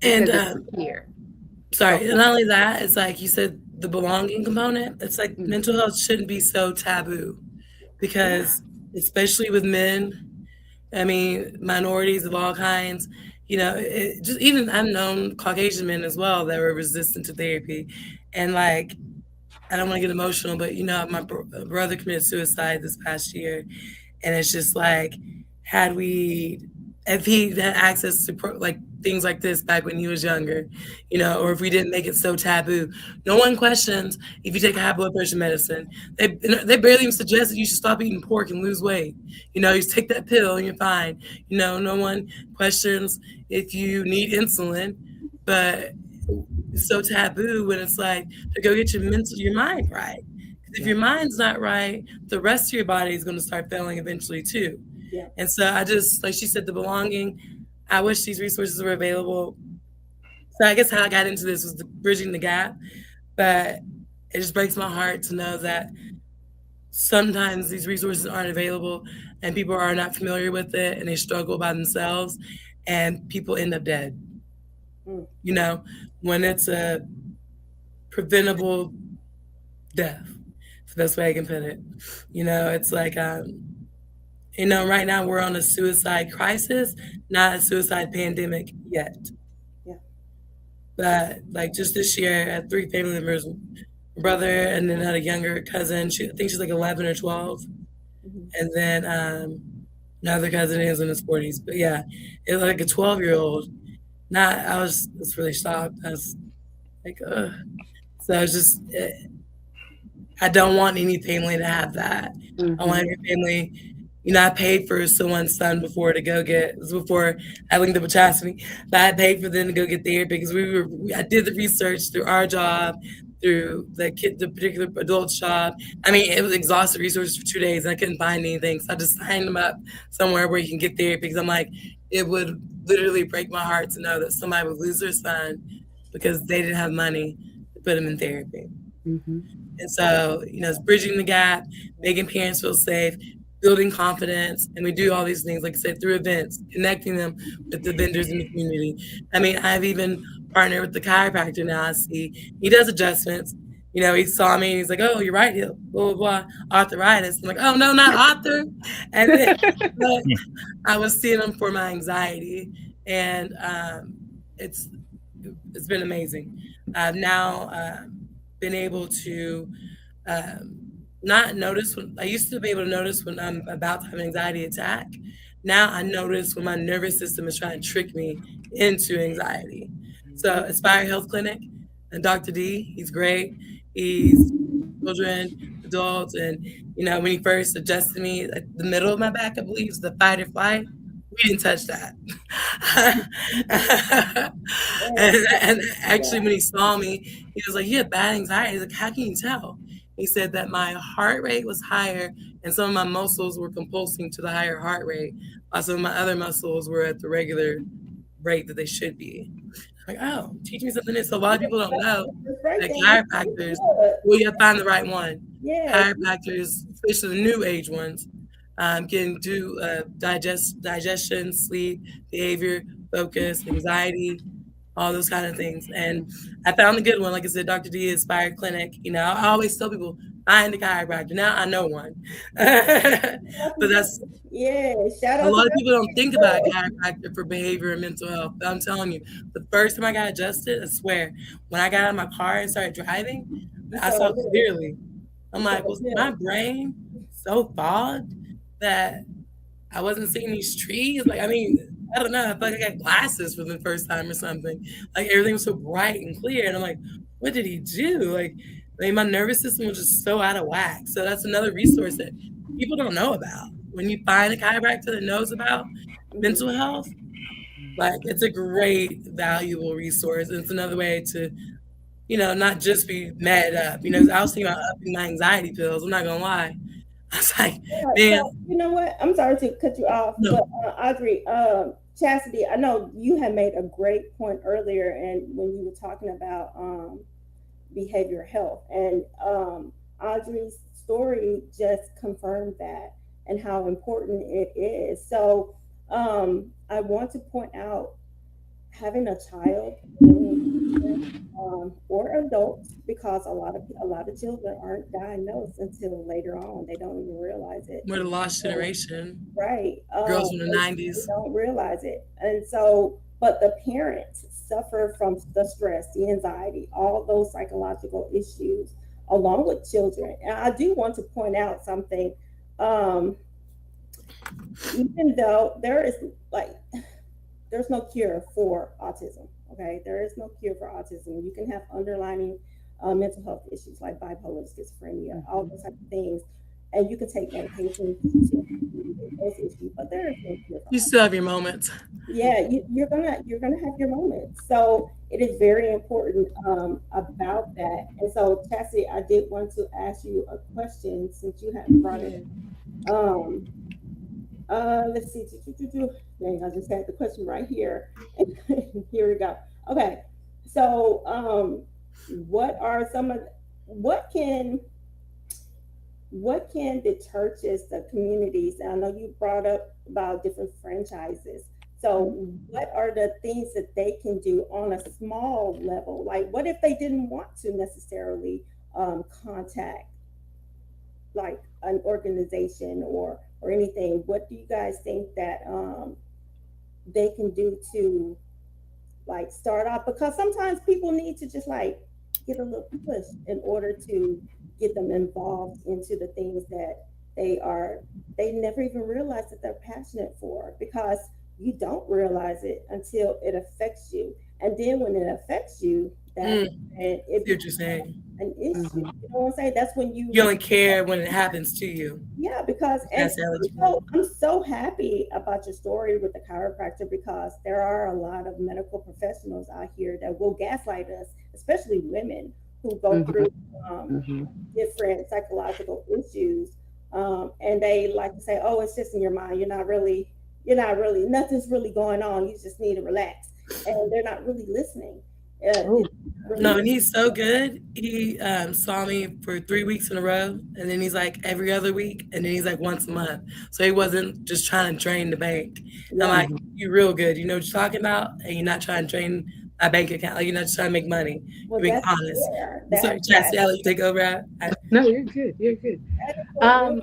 and because it's here. sorry, So, and not only that, it's like you said, the belonging component. It's like mm, mental health shouldn't be so taboo yeah. because, especially with men, I mean, minorities of all kinds, just even I've known Caucasian men as well that were resistant to therapy. And like, I don't want to get emotional, but my brother committed suicide this past year. And it's just like, had we, if he had access to like things like this back when he was younger, or if we didn't make it so taboo, no one questions if you take a high blood pressure medicine. They barely even suggest that you should stop eating pork and lose weight. You just take that pill and you're fine. No one questions if you need insulin, but so taboo when it's like to go get your mind right. Because if your mind's not right, the rest of your body is going to start failing eventually too. Yeah. And so I just, like she said, the belonging. I wish these resources were available. So I guess how I got into this was bridging the gap, but it just breaks my heart to know that sometimes these resources aren't available and people are not familiar with it and they struggle by themselves and people end up dead. Mm. You know, when it's a preventable death, it's the best way I can put it. You know, it's like, right now we're on a suicide crisis, not a suicide pandemic yet. Yeah. But like just this year, I had 3 family members, brother, and then had a younger cousin. I think she's like 11 or 12. Mhm. And then another cousin is in his 40s. But yeah, it was like a 12-year-old. I was really shocked. I was like, ugh. So it's just, I don't want any family to have that. I want every family, I paid for someone's son before before I linked up with Chastity, but I paid for them to go get therapy because I did the research through our job, through the particular adult job. I mean, it was exhaustive resources for 2 days and I couldn't find anything. So I just signed them up somewhere where you can get therapy because I'm like, it would literally break my heart to know that somebody would lose their son because they didn't have money to put him in therapy. And so, it's bridging the gap, making parents feel safe, building confidence. And we do all these things, like I said, through events, connecting them with the vendors in the community. I mean, I've even partnered with the chiropractor now. I see he does adjustments. He saw me and he's like, oh, you're right, blah, blah, blah, arthritis. I'm like, oh, no, not author. And then but I was seeing him for my anxiety. And it's been amazing. I've now been able to not notice when I used to be able to notice when I'm about to have an anxiety attack. Now I notice when my nervous system is trying to trick me into anxiety. So Aspire Health Clinic and Dr. D, he's great. He's children, adults, and when he first adjusted me, like the middle of my back, I believe, is the fight or flight. We didn't touch that. and actually, when he saw me, he was like, "You have bad anxiety." He's like, "How can you tell?" He said that my heart rate was higher and some of my muscles were compulsing to the higher heart rate, while some of my other muscles were at the regular rate that they should be. I'm like, oh, teach me something new. So a lot of people don't know that chiropractors, well, you have to find the right one. Yeah. Chiropractors, especially the new age ones, can do digestion, sleep, behavior, focus, anxiety, all those kind of things. And I found a good one. Like I said, Dr. D Inspired Clinic. I always tell people, find a chiropractor. Now I know one. But that's, shout out a lot of people don't think about a chiropractor for behavior and mental health. But I'm telling you, the first time I got adjusted, I swear, when I got out of my car and started driving, I saw clearly. I'm like, was my brain so fogged that I wasn't seeing these trees? Like, I mean, I don't know. I felt like I got glasses for the first time or something. Like everything was so bright and clear. And I'm like, what did he do? Like my nervous system was just so out of whack. So that's another resource that people don't know about. When you find a chiropractor that knows about mental health, like it's a great, valuable resource. And it's another way to, not just be mad up. I was thinking about upping my anxiety pills. I'm not gonna lie. I was like, man. So, you know what? I'm sorry to cut you off, but Audrey, Chastity, I know you had made a great point earlier, and when you were talking about behavioral health, and Audrey's story just confirmed that and how important it is. So I want to point out having a child or adults, because a lot of children aren't diagnosed until later on. They don't even realize it. We're the lost generation. Right. Girls from the 90s. They don't realize it. And so, but the parents suffer from the stress, the anxiety, all those psychological issues along with children. And I do want to point out something. Even though there's no cure for autism. Okay, there is no cure for autism. You can have underlying mental health issues like bipolar, schizophrenia, all those type of things. and you can take medication to those issues, but there are things You still have your moments. yeah, you're gonna have your moments. So it is very important about that. And so Chastity, I did want to ask you a question since you have brought it. Yeah. Um, let's see. Dang, I just had the question right here. Here we go. Okay, so what are some of what can what can the churches, the communities, and I know you brought up about different franchises. So, what are the things that they can do on a small level? Like, what if they didn't want to necessarily contact like an organization or anything? What do you guys think that they can do to like start off? Because sometimes people need to just like get a little push in order to get them involved into the things that they are they never even realize that they're passionate for, because you don't realize it until it affects you, and then when it affects you, that's Mm, and I it see what you're becomes saying. an issue. Mhm. You know what I'm saying? That's when You you only care when it happens to you. yeah, because and That's Alex. I'm so happy about your story with the chiropractor, because there are a lot of medical professionals out here that will gaslight us, especially women who go Mhm. through um, Mhm. different psychological issues, and they like to say, "Oh, it's just in your mind. Nothing's really going on. You just need to relax," and they're not really listening. Oh, It's really No, and he's so good. He saw me for 3 weeks in a row, and then he's like every other week, and then he's like once a month. So he wasn't just trying to drain the bank. I'm yeah. like, you're real good. You know what you're talking about, and you're not trying to drain my bank account. Like you're not just trying to make money. Well, You're being that's honest. fair. I'm sorry, That Chastity, I'll let you take over. no, you're good. You're good. that is so real. Um,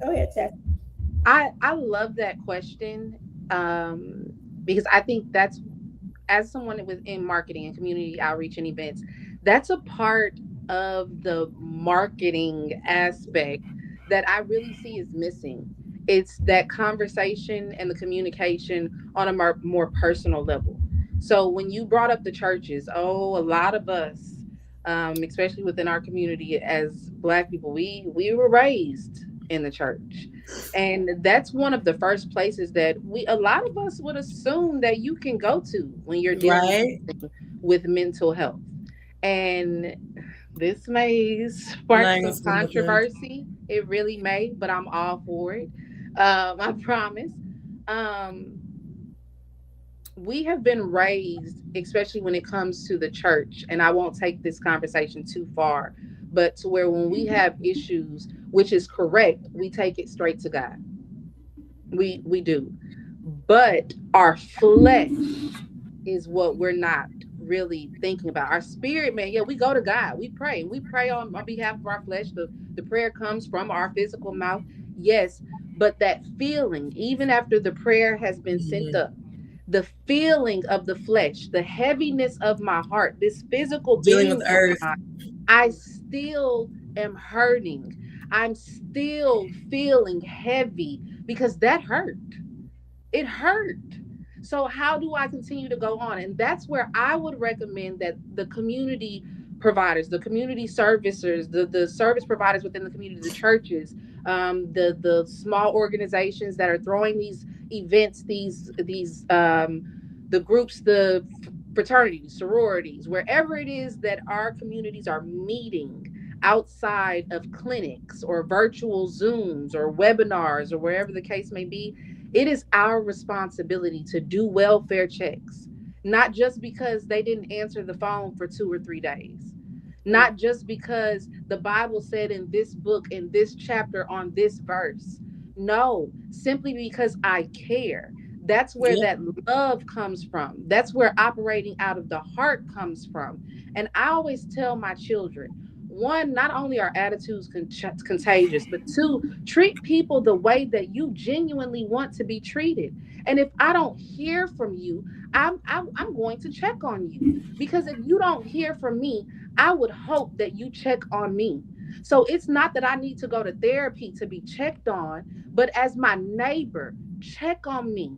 Go ahead, Chad. I love that question. Because I think that's, as someone within marketing and community outreach and events, that's a part of the marketing aspect that I really see is missing. It's that conversation and the communication on a more personal level. So when you brought up the churches, oh, a lot of us, especially within our community as Black people, we were raised in the church, and that's one of the first places that a lot of us would assume that you can go to when you're dealing Right? with mental health. And this may I'm not spark even gonna some say nothing. controversy. It really may, but I'm all for it. I promise. Um, we have been raised, especially when it comes to the church, and I won't take this conversation too far, but to where when we have issues, which is correct, we take it straight to God. We do. But our flesh is what we're not really thinking about. Our spirit, man, yeah, we go to God. We pray. We pray on behalf of our flesh. The prayer comes from our physical mouth. Yes. But that feeling, even after the prayer has been sent Mhm. up, the feeling of the flesh, the heaviness of my heart, this physical Dealing with being the of earth. mine, I still am hurting. I'm still feeling heavy because that hurt. It hurt. So how do I continue to go on? And that's where I would recommend that the community providers, the community servicers, the service providers within the community, the churches, the small organizations that are throwing these events, these the groups, the fraternities, sororities, wherever it is that our communities are meeting outside of clinics or virtual Zooms or webinars or wherever the case may be, it is our responsibility to do welfare checks, not just because they didn't answer the phone for 2 or 3 days, not just because the Bible said in this book, in this chapter, on this verse. No, simply because I care. That's where Yep. that love comes from. That's where operating out of the heart comes from. And I always tell my children, one, not only are attitudes contagious, but two, treat people the way that you genuinely want to be treated. And if I don't hear from you, I'm going to check on you, because if you don't hear from me, I would hope that you check on me. So it's not that I need to go to therapy to be checked on, but as my neighbor, check on me.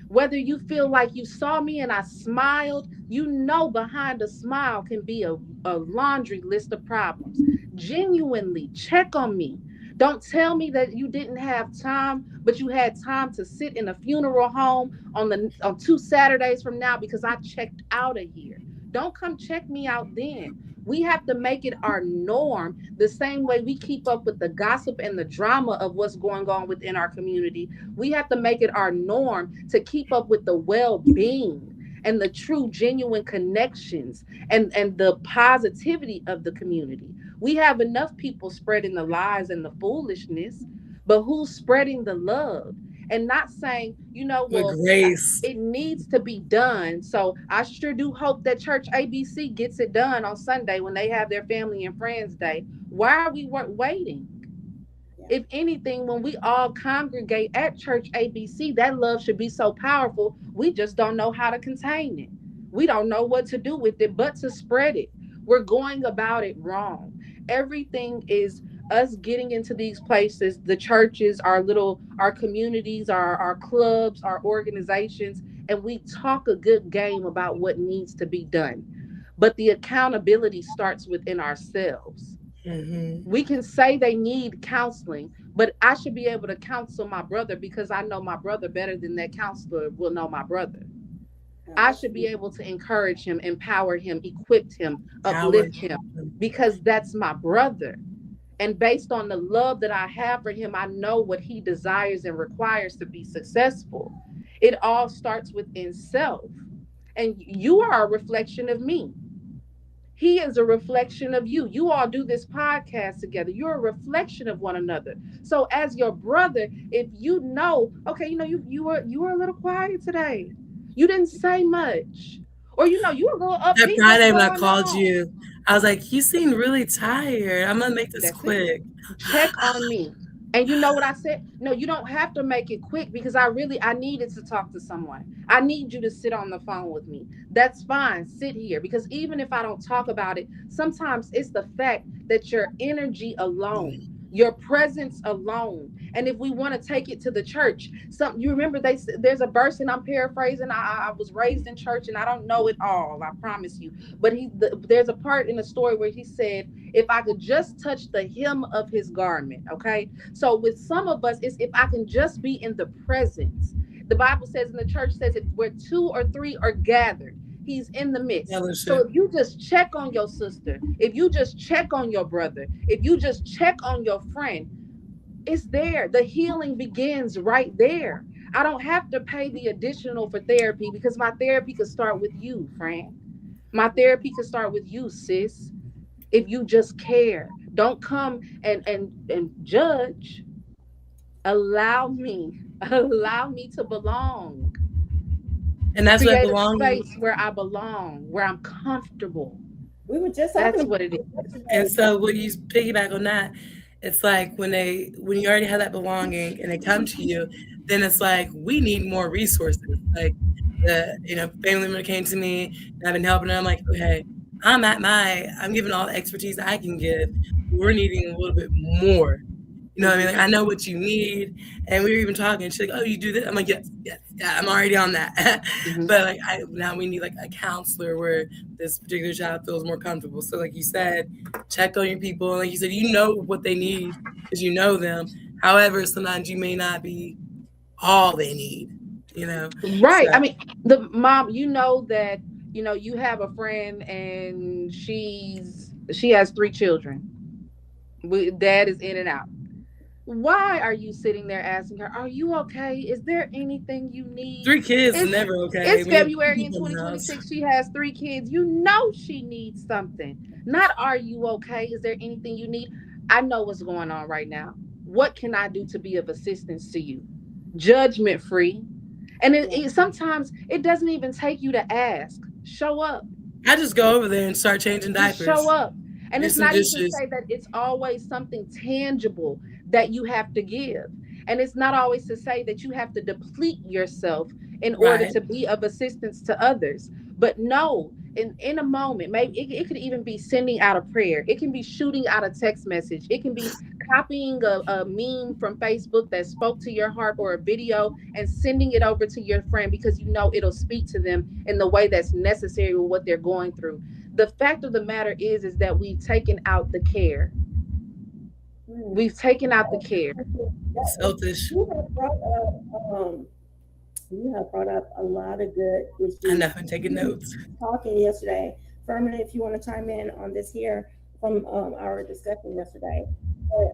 Whether you feel like you saw me and I smiled, you know, behind a smile can be a laundry list of problems. Genuinely check on me, Don't tell me that you didn't have time, but you had time to sit in a funeral home on 2 Saturdays from now because I checked out of here. Don't come check me out then. We have to make it our norm, the same way we keep up with the gossip and the drama of what's going on within our community. We have to make it our norm to keep up with the well-being and the true genuine connections and the positivity of the community. We have enough people spreading the lies and the foolishness, but who's spreading the love and not saying, The well, grace. it needs to be done. So I sure do hope that Church ABC gets it done on Sunday when they have their family and friends day. Why are we waiting? Yeah. If anything, when we all congregate at Church ABC, that love should be so powerful. We just don't know how to contain it. We don't know what to do with it, but to spread it. We're going about it wrong. Everything is us getting into these places, the churches, our communities, our clubs, our organizations, and we talk a good game about what needs to be done. But the accountability starts within ourselves. Hmm. We can say they need counseling, but I should be able to counsel my brother because I know my brother better than that counselor will know my brother. I should be Absolutely. able to encourage him, empower him, equip him, Power. uplift him because that's my brother. And based on the love that I have for him, I know what he desires and requires to be successful. It all starts within self. And you are a reflection of me. He is a reflection of you. You all do this podcast together. You're a reflection of one another. So as your brother, if you know, okay, you were a little quiet today. You didn't say much. Or you were a little That upbeat. What's Friday when I going called on? you, I was like, "You seem really tired. I'm gonna make this That's it. quick." Check on me. And you know what I said? No, you don't have to make it quick because I needed to talk to someone. I need you to sit on the phone with me. That's fine. Sit here because even if I don't talk about it, sometimes it's the fact that your energy alone, your presence alone. And if we want to take it to the church, some you remember there's a verse and I'm paraphrasing. I was raised in church and I don't know it all. I promise you. But there's a part in the story where he said, if I could just touch the hem of his garment, okay? So with some of us, it's if I can just be in the presence. The Bible says, and the church says, if where two or three are gathered, he's in the midst. So Fellowship. if you just check on your sister, if you just check on your brother, if you just check on your friend, it's there. The healing begins right there. I don't have to pay the additional for therapy because my therapy could start with you, friend. My therapy could start with you, sis. If you just care, don't come and judge. Allow me, allow me to belong. And that's what Create a belonging. space where I belong, where I'm comfortable. We were just talking That's about what it it is. And yesterday. so when you piggyback on that, it's like when you already have that belonging and they come to you, then it's like we need more resources. Like the family member came to me and I've been helping them. I'm like, okay, I'm giving all the expertise I can give. We're needing a little bit more. You know what I mean? Like I know what you need. And we were even talking. She's like, "Oh, you do this?" I'm like, "Yes, yes, yeah, I'm already on that." Mhm. But like now we need like a counselor where this particular child feels more comfortable. So like you said, check on your people. Like you said, you know what they need because you know them. However, sometimes you may not be all they need, you know. Right. So I mean, the mom, you know that, you have a friend and she has 3 children. Dad is in and out. Why are you sitting there asking her, "Are you okay? Is there anything you need?" 3 kids is It's never okay it's when you have two February in people in the house. 2026. She has 3 kids. You know she needs something. Not "Are you okay? Is there anything you need?" I know what's going on right now. What can I do to be of assistance to you? Judgment free. And Yeah. sometimes it doesn't even take you to ask. Show up. I just go over there and start changing Just show diapers, up. And do it's some not even to dishes. say that it's always something tangible that you have to give. And it's not always to say that you have to deplete yourself in order Right. to be of assistance to others. But no, in a moment, maybe it could even be sending out a prayer. It can be shooting out a text message. It can be copying a meme from Facebook that spoke to your heart or a video and sending it over to your friend because you know it'll speak to them in the way that's necessary with what they're going through. The fact of the matter is that we've taken out the care. We've taken out the care. Selfish. You have brought up a lot of good I know, issues. I'm taking notes. Talking yesterday, Furman, if you want to chime in on this here from our discussion yesterday, but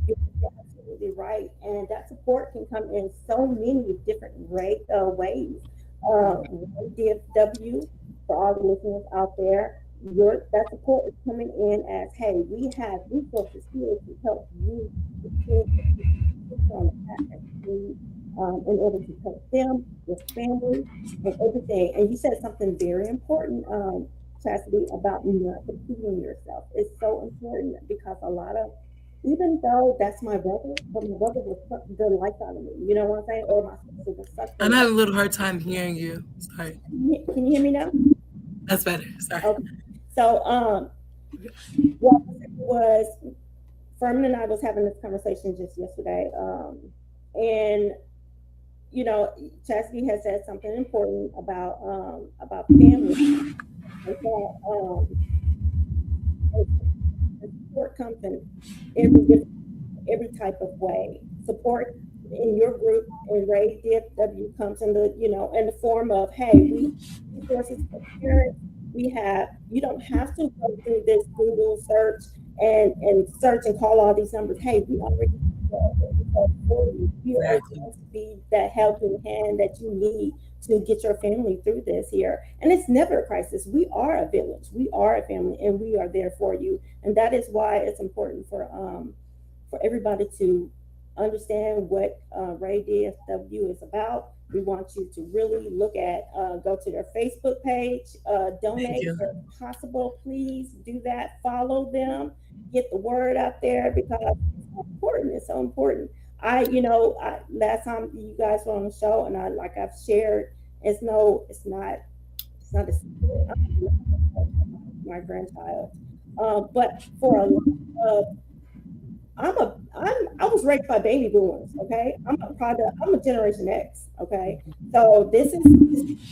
you're absolutely right, and that support can come in so many different ways. DFW, for all the listeners out there, that support is coming in as, hey, we have resources here to help you on the path that you need, in order to help them, your family, and everything. And you said something very important, Chastity, about not repeating yourself. It's so important because a lot of, even though that's my brother, but my brother will suck the life out of me. You know what I'm saying? Or my sister will suck the I'm life. having a little hard time hearing you. Sorry. Can you hear me now? That's better. Sorry. Okay. So, what was Furman and I was having this conversation just yesterday, and you know, Chastity has said something important about family. And so, support comes in every type of way. Support in your group in RAAVE DFW comes in in the form of, hey, we resources for parents. We have, you don't have to go through this Google search and search and call all these numbers. Hey, we already for you. You are going to be that helping hand that you need to get your family through this here. And it's never a crisis. We are a village. We are a family, and we are there for you. And that is why it's important for everybody to understand what RAAVE DFW is about. We want you to really look at, go to their Facebook page, donate where possible. Please do that. Follow them. Get the word out there because it's so important. It's so important. Last time you guys were on the show, and I've shared, it's not a secret. My grandchild, but for a lot of, I was raised by baby boomers. Okay, I'm a product. I'm a Generation X. Okay, so this is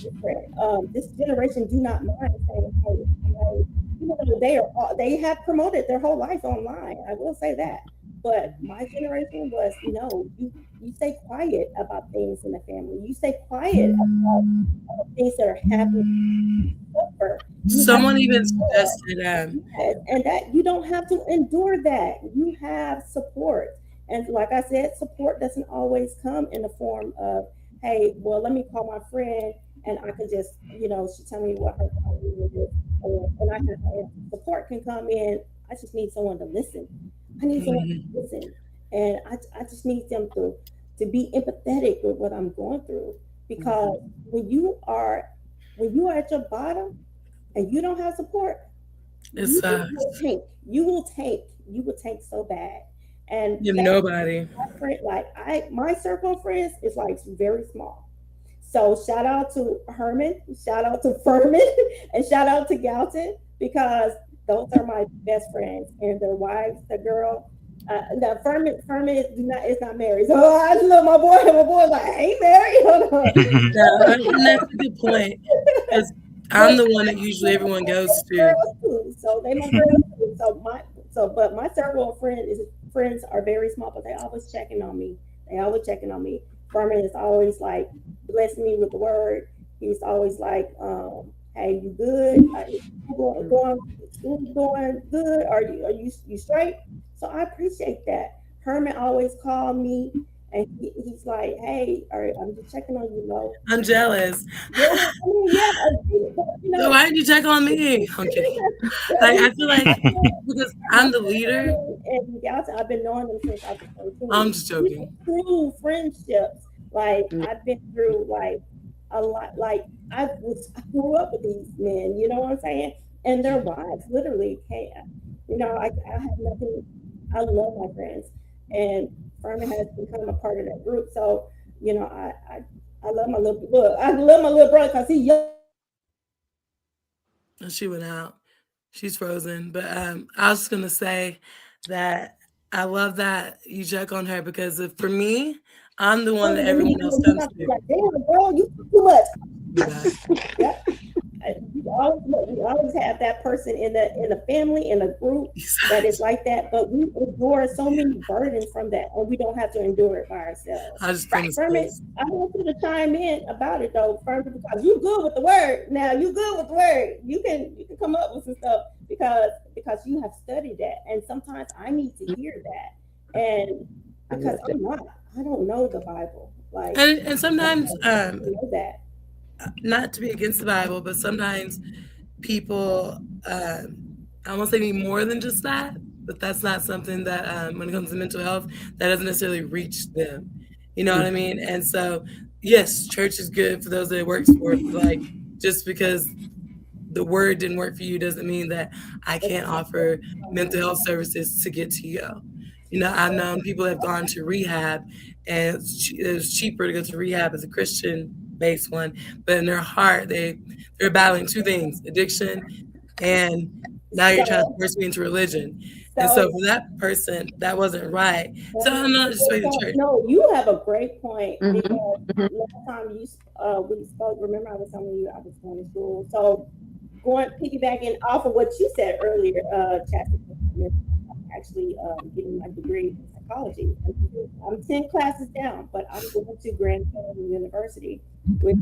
different. This generation do not mind saying, hey, they have promoted their whole life online. I will say that. But my generation was, you stay quiet about things in the family. You stay quiet about things that are happening. Someone even suggested and that you don't have to endure that. You have support. And like I said, support doesn't always come in the form of, hey, well, let me call my friend and I can just, she tell me what her problem is. And I can, support can come in. I just need someone to listen. I need someone to listen. And I just need them to be empathetic with what I'm going through. Because when you are at your bottom and you don't have support, you will tank so bad. And nobody. My circle of friends is like very small. So shout out to Herman, shout out to Furman, and shout out to Galton, because those are my best friends and their wives. The girl, now Furman is not married. So I love my boy. My boy's like, I ain't married. That's a good point. Because I'm the one that usually everyone goes to. So they my girls too. But my circle of friends are very small, but they always checking on me. Furman is always like blessing me with the word. He's always like, hey, you good? Going good? Are you straight? So I appreciate that. Herman always called me and he's like, hey, I'm just checking on you, Lo. I'm jealous. Yeah, So why did you check on me? I'm kidding. I feel like because I'm the leader. And I've been knowing them since I was 14. I'm just joking. Through friendships, I've been through a lot. I grew up with these men. You know what I'm saying? And their wives literally can't. I have nothing. I love my friends, and Furman has become a part of that group. So I love my little look. I love my little brother because he's young. She went out. She's frozen. But I was gonna say that I love that you check on her because for me, I'm the one that everyone else comes to. Like, damn, girl, you too much. Yeah. we always have that person in the family, in a group that is like that, but we endure so many burdens from that, and we don't have to endure it by ourselves. I just finished Furman, this. I want you to chime in about it though, Furman, because you good with the word. Now you good with the word. You can come up with some stuff because you have studied that, and sometimes I need to hear that, and because I don't know the Bible, like, And sometimes, I know that. not to be against the Bible, but sometimes people, I won't say need more than just that, but that's not something that, when it comes to mental health, that doesn't necessarily reach them. You know what I mean? And so, yes, church is good for those that it works for. Like, just because the word didn't work for you doesn't mean that I can't offer mental health services to get to you. You know, I've known people have gone to rehab, and it was cheaper to go to rehab as a Christian-based one, but in their heart, they're battling two things: addiction, and now you're trying to force me into religion. And so for that person, that wasn't right. So I'm not just waiting to church. No, you have a great point, Mhm. because last time we spoke, remember I was telling you I was going to school. So piggybacking off of what you said earlier, Chastity, I'm actually getting my degree in psychology. I'm 10 classes down, but I'm going to Grand Canyon University with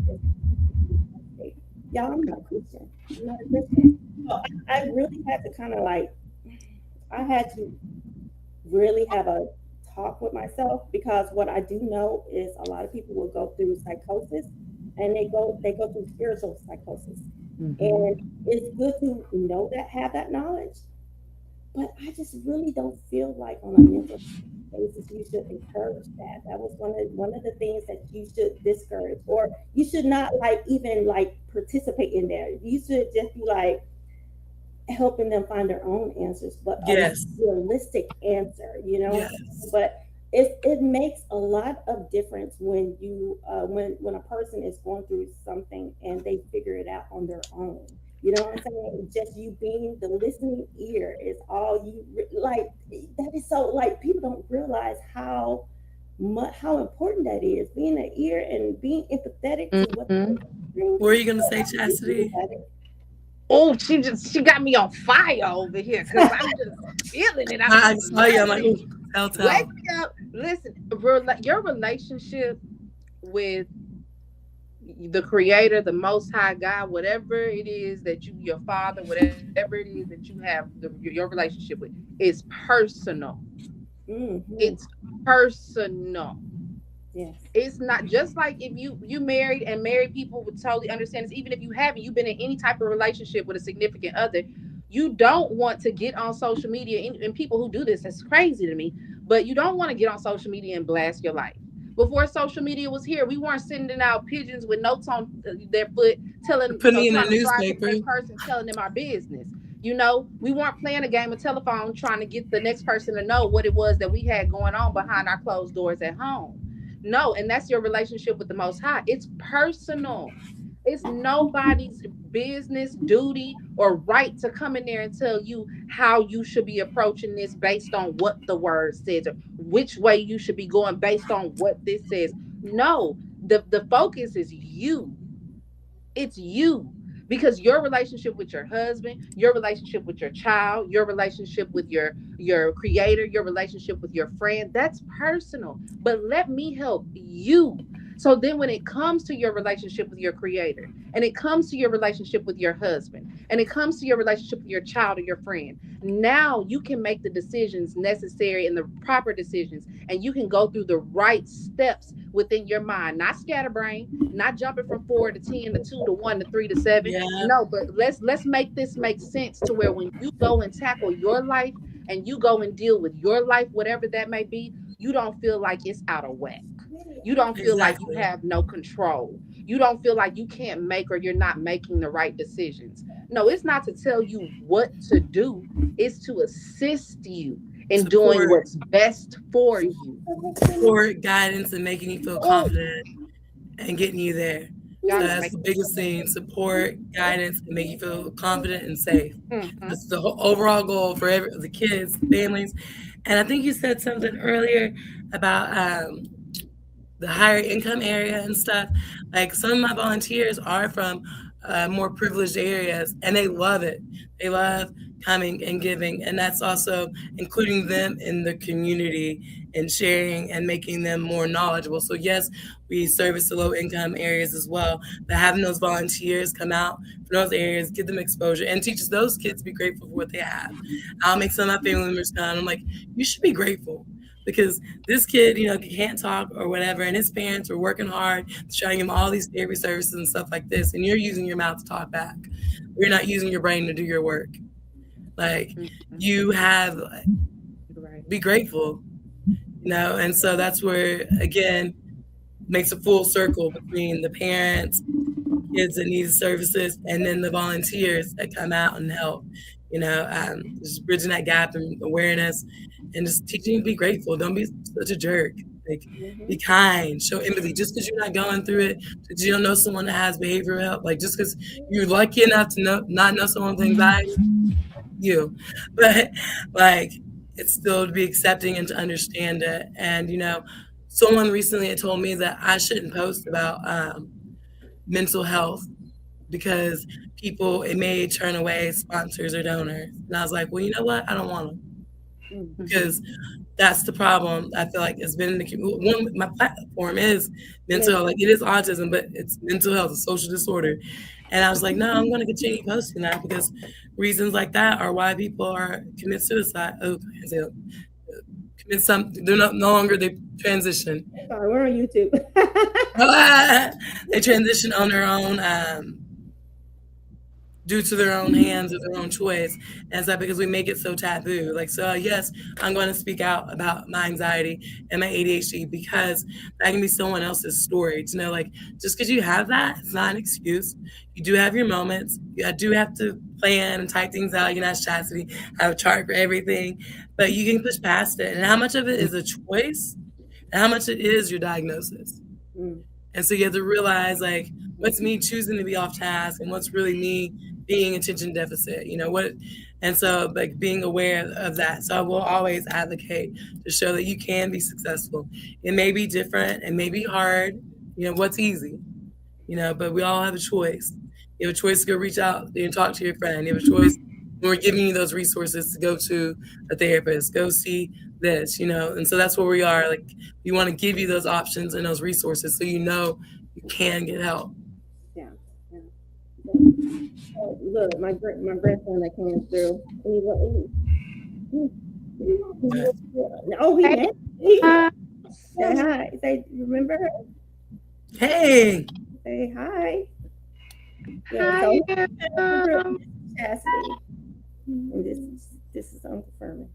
y'all. I'm not a Christian. I'm not a Christian. So I really had to kind of like, I had to really have a talk with myself, because what I do know is a lot of people will go through psychosis, and they go through spiritual psychosis. And it's good to know that, have that knowledge, but I just really don't feel like on a mental basis you should encourage that. That was one of the things that you should discourage, or you should not like even like participate in there. You should just be like helping them find their own answers, but Yes. a realistic answer, you know. Yes. But it makes a lot of difference when you when a person is going through something and they figure it out on their own. You know what I'm saying? Just you being the listening ear is all you like. That is so like, people don't realize how important that is. Being an ear and being empathetic to what they're doing. What are you gonna say, Chastity? Oh, she got me on fire over here because I'm just feeling it. I saw you. I'm like, ooh, tell. Wake me up. Listen, your relationship with the Creator, the Most High God, whatever it is that your Father, whatever it is that you have your relationship with, is personal. Mm-hmm. It's personal. Yes. It's not just like if you married, and married people would totally understand this. Even if you've been in any type of relationship with a significant other, you don't want to get on social media, and people who do this, that's crazy to me, but you don't want to get on social media and blast your life. Before social media was here, we weren't sending out pigeons with notes on their foot telling, Putting in a trying to drive the newspaper. next person, telling them our business. You know, we weren't playing a game of telephone trying to get the next person to know what it was that we had going on behind our closed doors at home. No, and that's your relationship with the Most High. It's personal. It's nobody's business, duty, or right to come in there and tell you how you should be approaching this based on what the word says, or which way you should be going based on what this says. No, the focus is you. It's you. Because your relationship with your husband, your relationship with your child, your relationship with your Creator, your relationship with your friend, that's personal. But let me help you. So then when it comes to your relationship with your Creator, and it comes to your relationship with your husband, and it comes to your relationship with your child or your friend, now you can make the decisions necessary and the proper decisions, and you can go through the right steps within your mind, not scatterbrain, not jumping from 4 to 10 to 2 to 1 to 3 to 7. Yeah. No, but let's make this make sense to where when you go and tackle your life, and you go and deal with your life, whatever that may be, you don't feel like it's out of whack. You don't feel like you have no control. You don't feel like you can't make, or you're not making the right decisions. No, it's not to tell you what to do. It's to assist you in doing what's best for you. Support, guidance, and making you feel confident and getting you there. So that's the biggest thing: support, guidance, and make you feel confident and safe. That's the whole overall goal for the kids, families. And I think you said something earlier about the higher income area and stuff. Like, some of my volunteers are from more privileged areas, and they love it. They love coming and giving, and that's also including them in the community and sharing and making them more knowledgeable. So yes, we service the low income areas as well, but having those volunteers come out from those areas, give them exposure, and teaches those kids to be grateful for what they have. I'll make some of my family members come. I'm like, you should be grateful because this kid, can't talk or whatever, and his parents were working hard to try to give him all these therapy services and stuff like this, and you're using your mouth to talk back. You're not using your brain to do your work. Like, you have, be grateful, and so that's where, again, makes a full circle between the parents, kids that need services, and then the volunteers that come out and help, just bridging that gap in awareness and just teaching you to be grateful. Don't be such a jerk. Like, be kind, show empathy. Just because you're not going through it, because you don't know someone that has behavioral help, like just because you're lucky enough to not know someone with anxiety, but like, it's still to be accepting and to understand it. And someone recently had told me that I shouldn't post about mental health because it may turn away sponsors or donors. And I was like, well, you know what? I don't want them, because that's the problem. I feel like it's been in the my platform is mental health. Like, it is autism, but it's mental health, a social disorder. And I was like, no, I'm going to continue posting that because reasons like that are why people commit suicide. Commit something. They're no longer, they transition. Sorry, we're on YouTube. They transition on their own, due to their own hands or their own choice. And it's like, because we make it so taboo. Like, so yes, I'm going to speak out about my anxiety and my ADHD because that can be someone else's story. Like, just because you have that, it's not an excuse. You do have your moments. I do have to plan and type things out. You're not Chassity. I have a chart for everything, but you can push past it. And how much of it is a choice and how much it is your diagnosis. And so you have to realize, like, what's me choosing to be off task and what's really me being attention deficit, and so, like, being aware of that. So I will always advocate to show that you can be successful. It may be different, it may be hard, what's easy, but we all have a choice. You have a choice to go reach out and talk to your friend. You have a choice when we're giving you those resources to go to a therapist, go see this, and so that's where we are. Like, we want to give you those options and those resources so you can get help. Look, my grandson that came through. He say hi. Say, remember her? Hey. Say hi. Hi, Chassity. And this is Uncle Furman.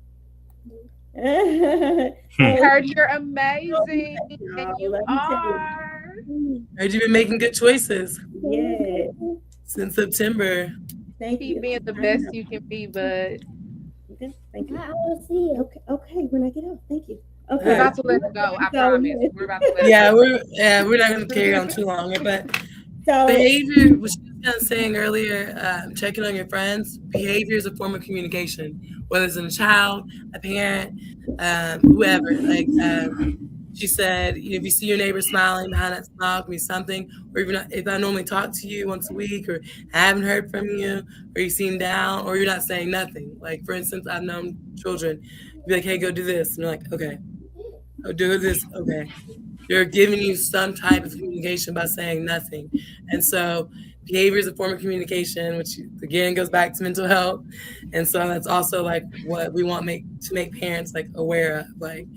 Heard you're amazing, and you are. Heard you've been making good choices. Yeah. Since September. Thank you. Keep being the best you can be, bud. Thank you. I want to see. Okay. When I get up. Thank you. Okay. We're about to let it go. I promise. We're about to let it go. We're not going to carry on too long. But behavior, what she was kind of saying earlier, checking on your friends. Behavior is a form of communication, whether it's in a child, a parent, whoever. Like, she said, if you see your neighbor smiling, behind that smile can be something. Or even if I normally talk to you once a week, or I haven't heard from you, or you seem down, or you're not saying nothing. Like, for instance, I've known children be like, hey, go do this. And they're like, okay. Oh, do this. Okay. They're giving you some type of communication by saying nothing. And so behavior is a form of communication, which again goes back to mental health. And so that's also like what we want to make parents like aware of, like,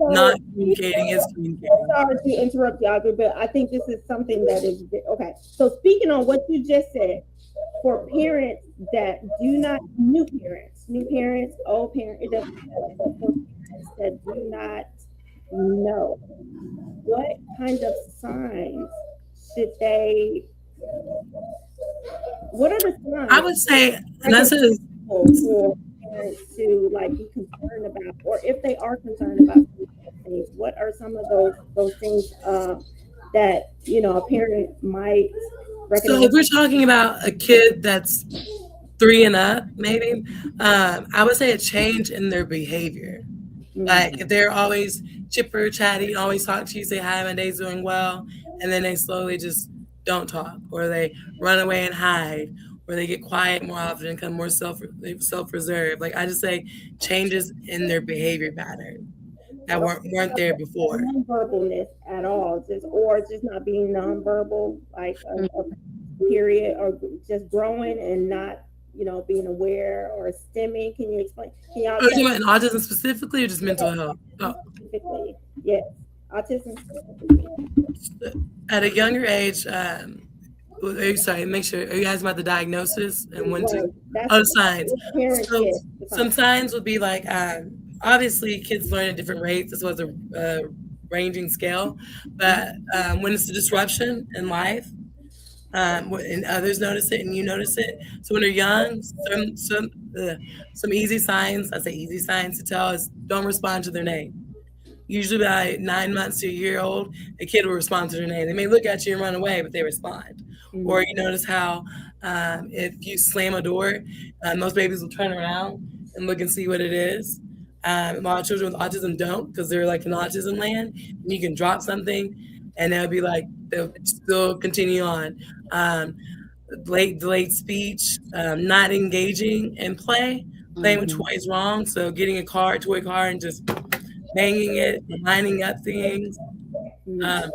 not communicating is communicating. Sorry to interrupt you, Audrey, but I think this is something that is okay. So speaking on what you just said, for parents that do not, new parents, old parents, it doesn't matter, but for parents that do not know, what kind of signs should they? What are the signs? I would say, and that's for parents to like be concerned about, or if they are concerned about things, what are some of those things that a parent might recognize? So if we're talking about a kid that's 3 and up, maybe, I would say a change in their behavior. Mm-hmm. Like, if they're always chipper, chatty, always talk to you, say hi, my day's doing well, and then they slowly just don't talk, or they run away and hide, or they get quiet more often and become more self-reserved. Like I just say changes in their behavior pattern that weren't there before. Non-verbalness at all, just not being non-verbal, like a period, or just growing and not, being aware, or stimming. Can you explain? Can y'all Are you tell talking about autism specifically or just mental health? Oh, specifically? Yes, autism specifically. at a younger age, sorry, make sure, are you asking about the diagnosis and when to, Right. That's oh, the signs. parents. So Yes. some signs would be like, obviously kids learn at different rates. This was a ranging scale, but when it's a disruption in life, and others notice it and you notice it. So when they're young, some easy signs, I say easy signs to tell is don't respond to their name. Usually by 9 months to a year old, a kid will respond to their name. They may look at you and run away, but they respond. Or you notice how if you slam a door, most babies will turn around and look and see what it is. A lot of children with autism don't because they're like in autism land. And you can drop something and they'll be like, they'll still continue on. Um, delayed speech, not engaging in play, playing with toys wrong. So getting toy car, and just banging it, lining up things. Um,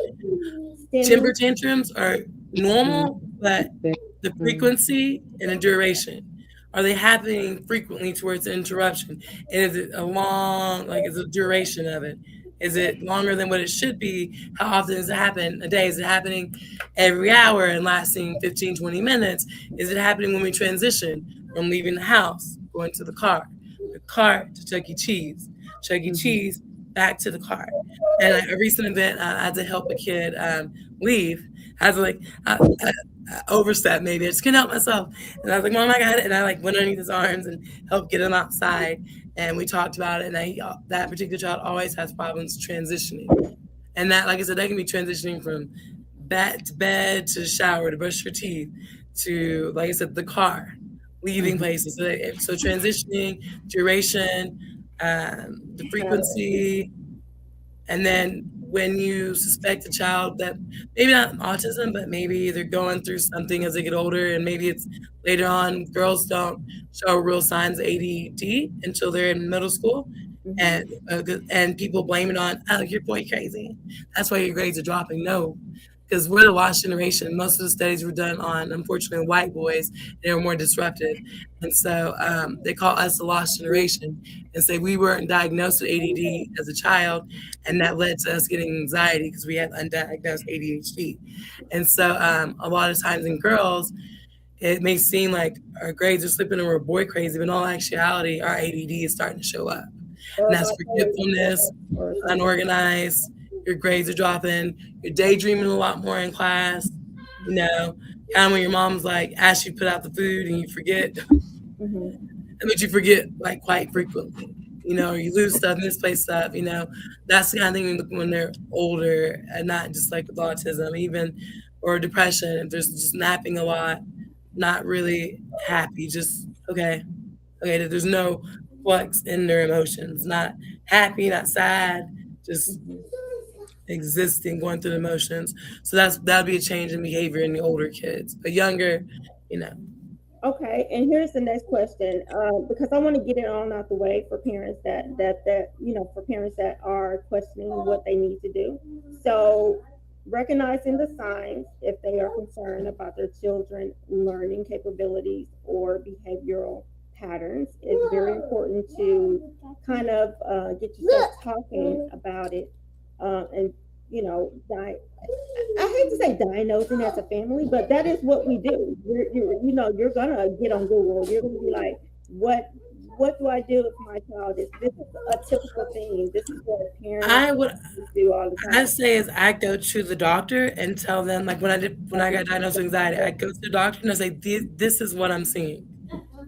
temper tantrums are normal, but the frequency and the duration. Are they happening frequently towards an interruption? And is it is the duration of it? Is it longer than what it should be? How often does it happen a day? Is it happening every hour and lasting 15, 20 minutes? Is it happening when we transition from leaving the house, going to the car to Chuck E. Cheese, back to the car? And a recent event, I had to help a kid leave. I was like, I overstep maybe. I just couldn't help myself. And I was like, Mom, I got it. And I went underneath his arms and helped get him outside. And we talked about it. And that particular child always has problems transitioning. And that, like I said, they can be transitioning from bed to bed to shower to brush your teeth to, like I said, the car, leaving places. So transitioning, duration, the frequency, and then when you suspect a child that maybe not autism, but maybe they're going through something as they get older, and maybe it's later on, girls don't show real signs of ADD until they're in middle school. And people blame it on, oh, your boy crazy. That's why your grades are dropping. No, because we're the lost generation. Most of the studies were done on, unfortunately, white boys. They were more disruptive. And so they call us the lost generation and say we weren't diagnosed with ADD as a child, and that led to us getting anxiety because we had undiagnosed ADHD. And so a lot of times in girls, it may seem like our grades are slipping and we're boy crazy, but in all actuality, our ADD is starting to show up. And that's forgetfulness, unorganized, your grades are dropping, you're daydreaming a lot more in class, kind of when your mom's like, asks you to put out the food and you forget, but you forget like quite frequently, or you lose stuff, misplace stuff, that's the kind of thing when they're older, and not just like with autism, even, or depression, if there's just napping a lot, not really happy, just, okay, there's no flux in their emotions, not happy, not sad, just existing, going through the emotions. So that'd be a change in behavior in the older kids. But younger, Okay, and here's the next question, because I want to get it on out the way for parents for parents that are questioning what they need to do. So, recognizing the signs if they are concerned about their children learning capabilities or behavioral patterns is very important to kind of get yourself talking about it, and I hate to say diagnosing as a family, but that is what we do. You're gonna get on Google. You're gonna be like, what do I do if my child is? This is a typical thing. This is what parents do all the time. I say is I go to the doctor and tell them, like when I got diagnosed with anxiety, I go to the doctor and I say, this is what I'm seeing.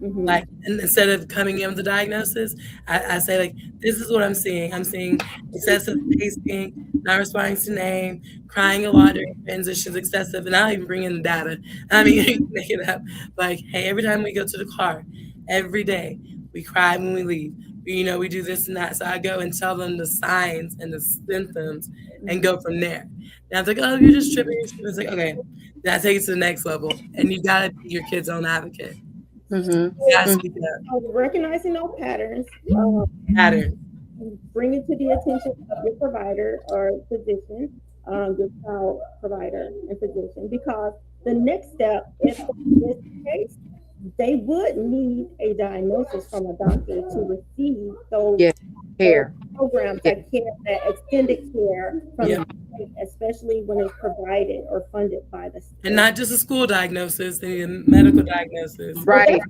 Like, and instead of coming in with the diagnosis, I say, like, this is what I'm seeing. I'm seeing excessive pacing, not responding to name, crying a lot during transitions, excessive, and I'll even bring in the data. I mean, you can make it up. Like, hey, every time we go to the car, every day, we cry when we leave. we do this and that. So I go and tell them the signs and the symptoms and go from there. Now it's like, oh, you're just tripping. It's like, okay, now take it to the next level. And you got to be your kid's own advocate. You got to speak up. Recognizing those patterns, bring it to the attention of your provider or physician, your child provider and physician, because the next step, if in this case, they would need a diagnosis from a doctor to receive those care programs, that care, that extended care from the state, especially when it's provided or funded by the state. And not just a school diagnosis, they need a medical diagnosis. Right.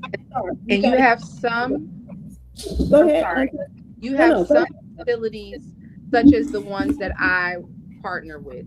And you have some. Go ahead. You have some facilities, such as the ones that I partner with,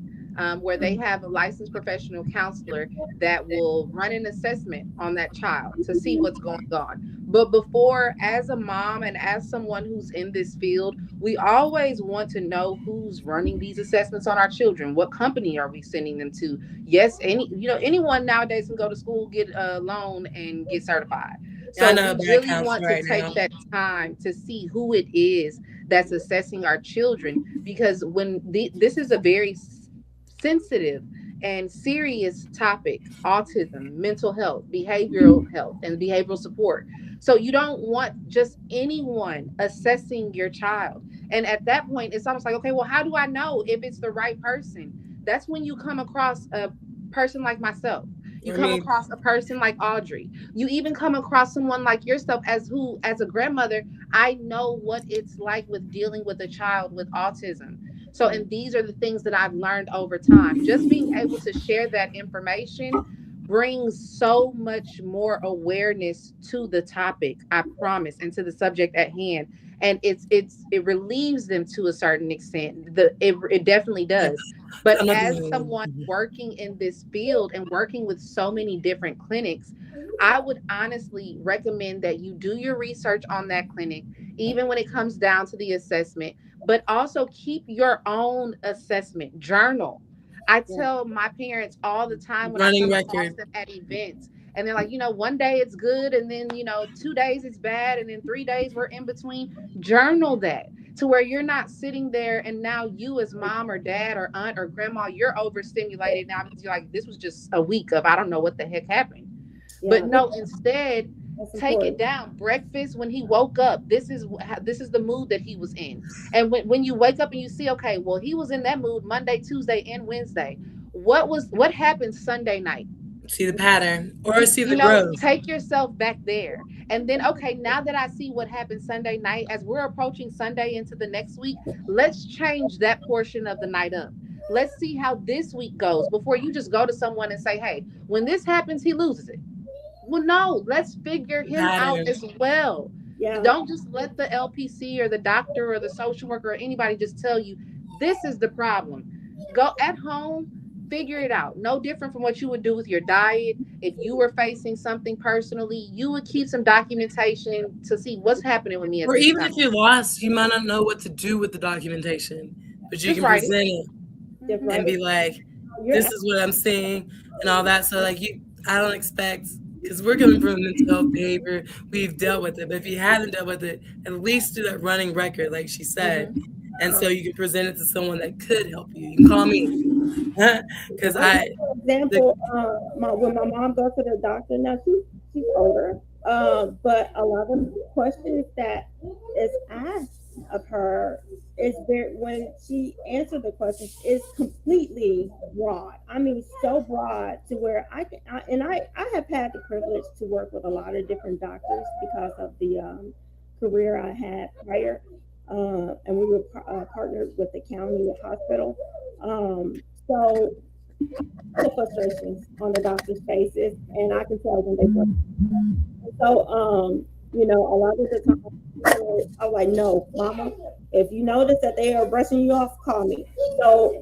where they have a licensed professional counselor that will run an assessment on that child to see what's going on. But before, as a mom and as someone who's in this field, we always want to know who's running these assessments on our children. What company are we sending them to? Yes, anyone nowadays can go to school, get a loan, and get certified. So we really want to take that time to see who it is that's assessing our children, because when this is a very sensitive and serious topic: autism, mental health, behavioral health, and behavioral support. So you don't want just anyone assessing your child. And at that point, it's almost like, okay, well, how do I know if it's the right person? That's when you come across a person like myself. You come across a person like Audrey. You even come across someone like yourself, as a grandmother, I know what it's like with dealing with a child with autism. So, and these are the things that I've learned over time. Just being able to share that information brings so much more awareness to the topic, I promise, and to the subject at hand. And it relieves them to a certain extent. It definitely does. But as someone working in this field and working with so many different clinics, I would honestly recommend that you do your research on that clinic, even when it comes down to the assessment, but also keep your own assessment journal. I tell my parents all the time when I come across them at events, and they're like, one day it's good, and then, 2 days it's bad, and then 3 days we're in between. Journal that, to where you're not sitting there and now you as mom or dad or aunt or grandma, you're overstimulated now because you're like, this was just a week of I don't know what the heck happened. But no, instead, take it down. Breakfast, when he woke up, this is the mood that he was in. And when you wake up and you see, okay, well, he was in that mood Monday, Tuesday, and Wednesday. What happened Sunday night? See the pattern, or see the growth. Take yourself back there. And then, okay, now that I see what happened Sunday night, as we're approaching Sunday into the next week, let's change that portion of the night up. Let's see how this week goes before you just go to someone and say, hey, when this happens, he loses it. Well, no, let's figure him out as well. Yeah. Don't just let the LPC or the doctor or the social worker or anybody just tell you this is the problem. Go at home, figure it out. No different from what you would do with your diet. If you were facing something personally, you would keep some documentation to see what's happening with me. Or even if you're lost, you might not know what to do with the documentation, but you can present it and be like, this is what I'm seeing and all that. So like I don't expect, because we're coming from mental health behavior, we've dealt with it. But if you haven't dealt with it, at least do that running record, like she said. And so you can present it to someone that could help you. You can call me. Because for example, when my mom goes to the doctor, now she's older, but a lot of the questions that is asked of her is when she answered the questions is completely broad. I mean, so broad to where I have had the privilege to work with a lot of different doctors because of the career I had prior, and we were partnered with the county hospital. So the frustrations on the doctor's faces, and I can tell when they work. So, a lot of the time, I was like, no, mama, if you notice that they are brushing you off, call me. So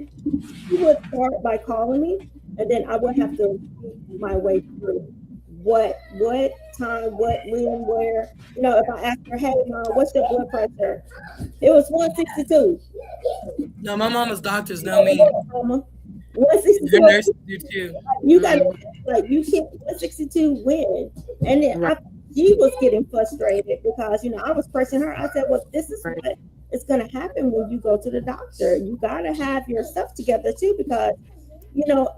she would start by calling me, and then I would have to make my way through what time, what, when, where. If I asked her, hey, mom, what's your blood pressure? It was 162. No, my mama's doctors know me. Mama. 162. Your nurses do too. You got you can't 162 win. And then she was getting frustrated because, I was pressing her. I said, well, this is Right. what is going to happen when you go to the doctor. You got to have your stuff together too, because,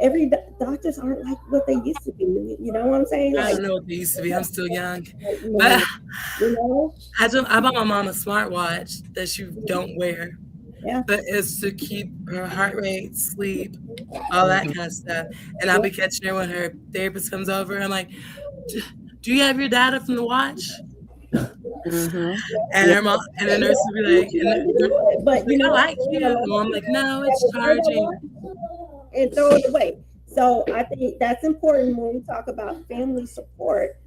every doctors aren't like what they used to be. You know what I'm saying? I Like, don't know what they used to be. I'm still young. no, But you know, I bought my mom a smartwatch that she don't wear, yeah, but it's to keep her heart rate, sleep, all that kind of stuff. And I'll be catching her when her therapist comes over. I'm like, do you have your data from the watch? Mm-hmm. And her mom and the nurse would be like, you and want to do it, she's but like, I like you. And I'm like, no, it's charging. and throw it away. So I think that's important when we talk about family support.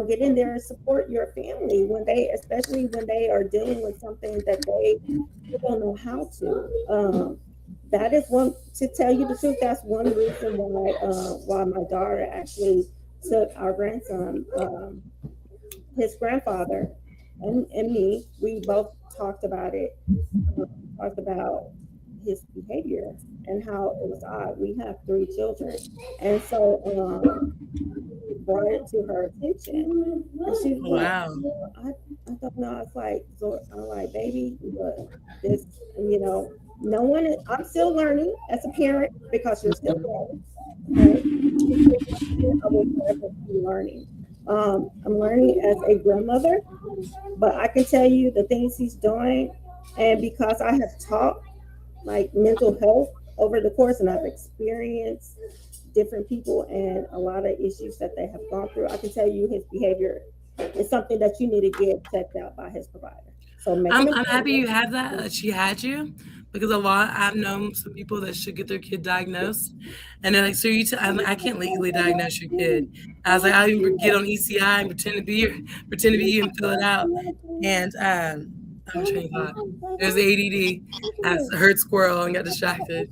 Get in there and support your family especially when they are dealing with something that they don't know how to. That is one. To tell you the truth, that's one reason why my daughter actually took our grandson, his grandfather, and me. We both talked about it. Talked about his behavior and how it was odd. We have 3 children, and so brought it to her attention, and she was Wow. like, I don't know. It's like, so I'm like, baby, look, this, no one is, I'm still learning as a parent because you're still learning. Right? I will forever be learning. I'm learning as a grandmother, but I can tell you the things he's doing, and because I have taught like mental health over the course, and I've experienced different people and a lot of issues that they have gone through, I can tell you his behavior is something that you need to get checked out by his provider. So I'm happy you have that she had you, because I've known some people that should get their kid diagnosed, and they're like, so I can't legally diagnose your kid. I was like, I'll even get on ECI and pretend to be you and fill it out. And I'm trying to thought. It was ADD. I heard squirrel and got distracted.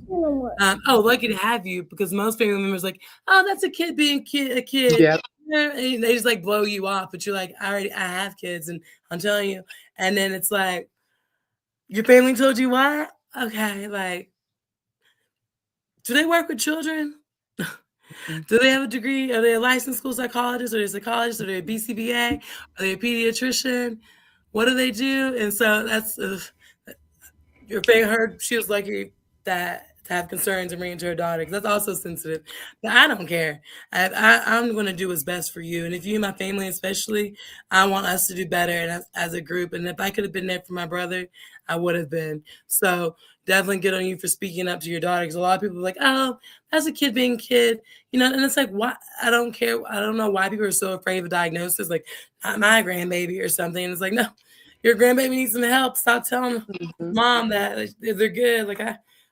Lucky to have you, because most family members like, oh, that's a kid being a kid. Yep. And they just like blow you off, but you're like, I have kids, and I'm telling you. And then it's like, your family told you what? Okay, like, do they work with children? Do they have a degree? Are they a licensed school psychologist? Are they a psychologist? Are they a BCBA? Are they a pediatrician? What do they do? And so that's your family heard she was lucky that to have concerns and bring it to her daughter, because that's also sensitive. But I don't care. I'm going to do what's best for you. And if you and my family especially, I want us to do better and as a group. And if I could have been there for my brother, I would have been. So definitely good on you for speaking up to your daughter, because a lot of people are like, oh, that's a kid being a kid. And it's like, why? I don't care. I don't know why people are so afraid of a diagnosis, like, not my grandbaby or something. And it's like, no, your grandbaby needs some help. Stop telling mom that they're good. Like,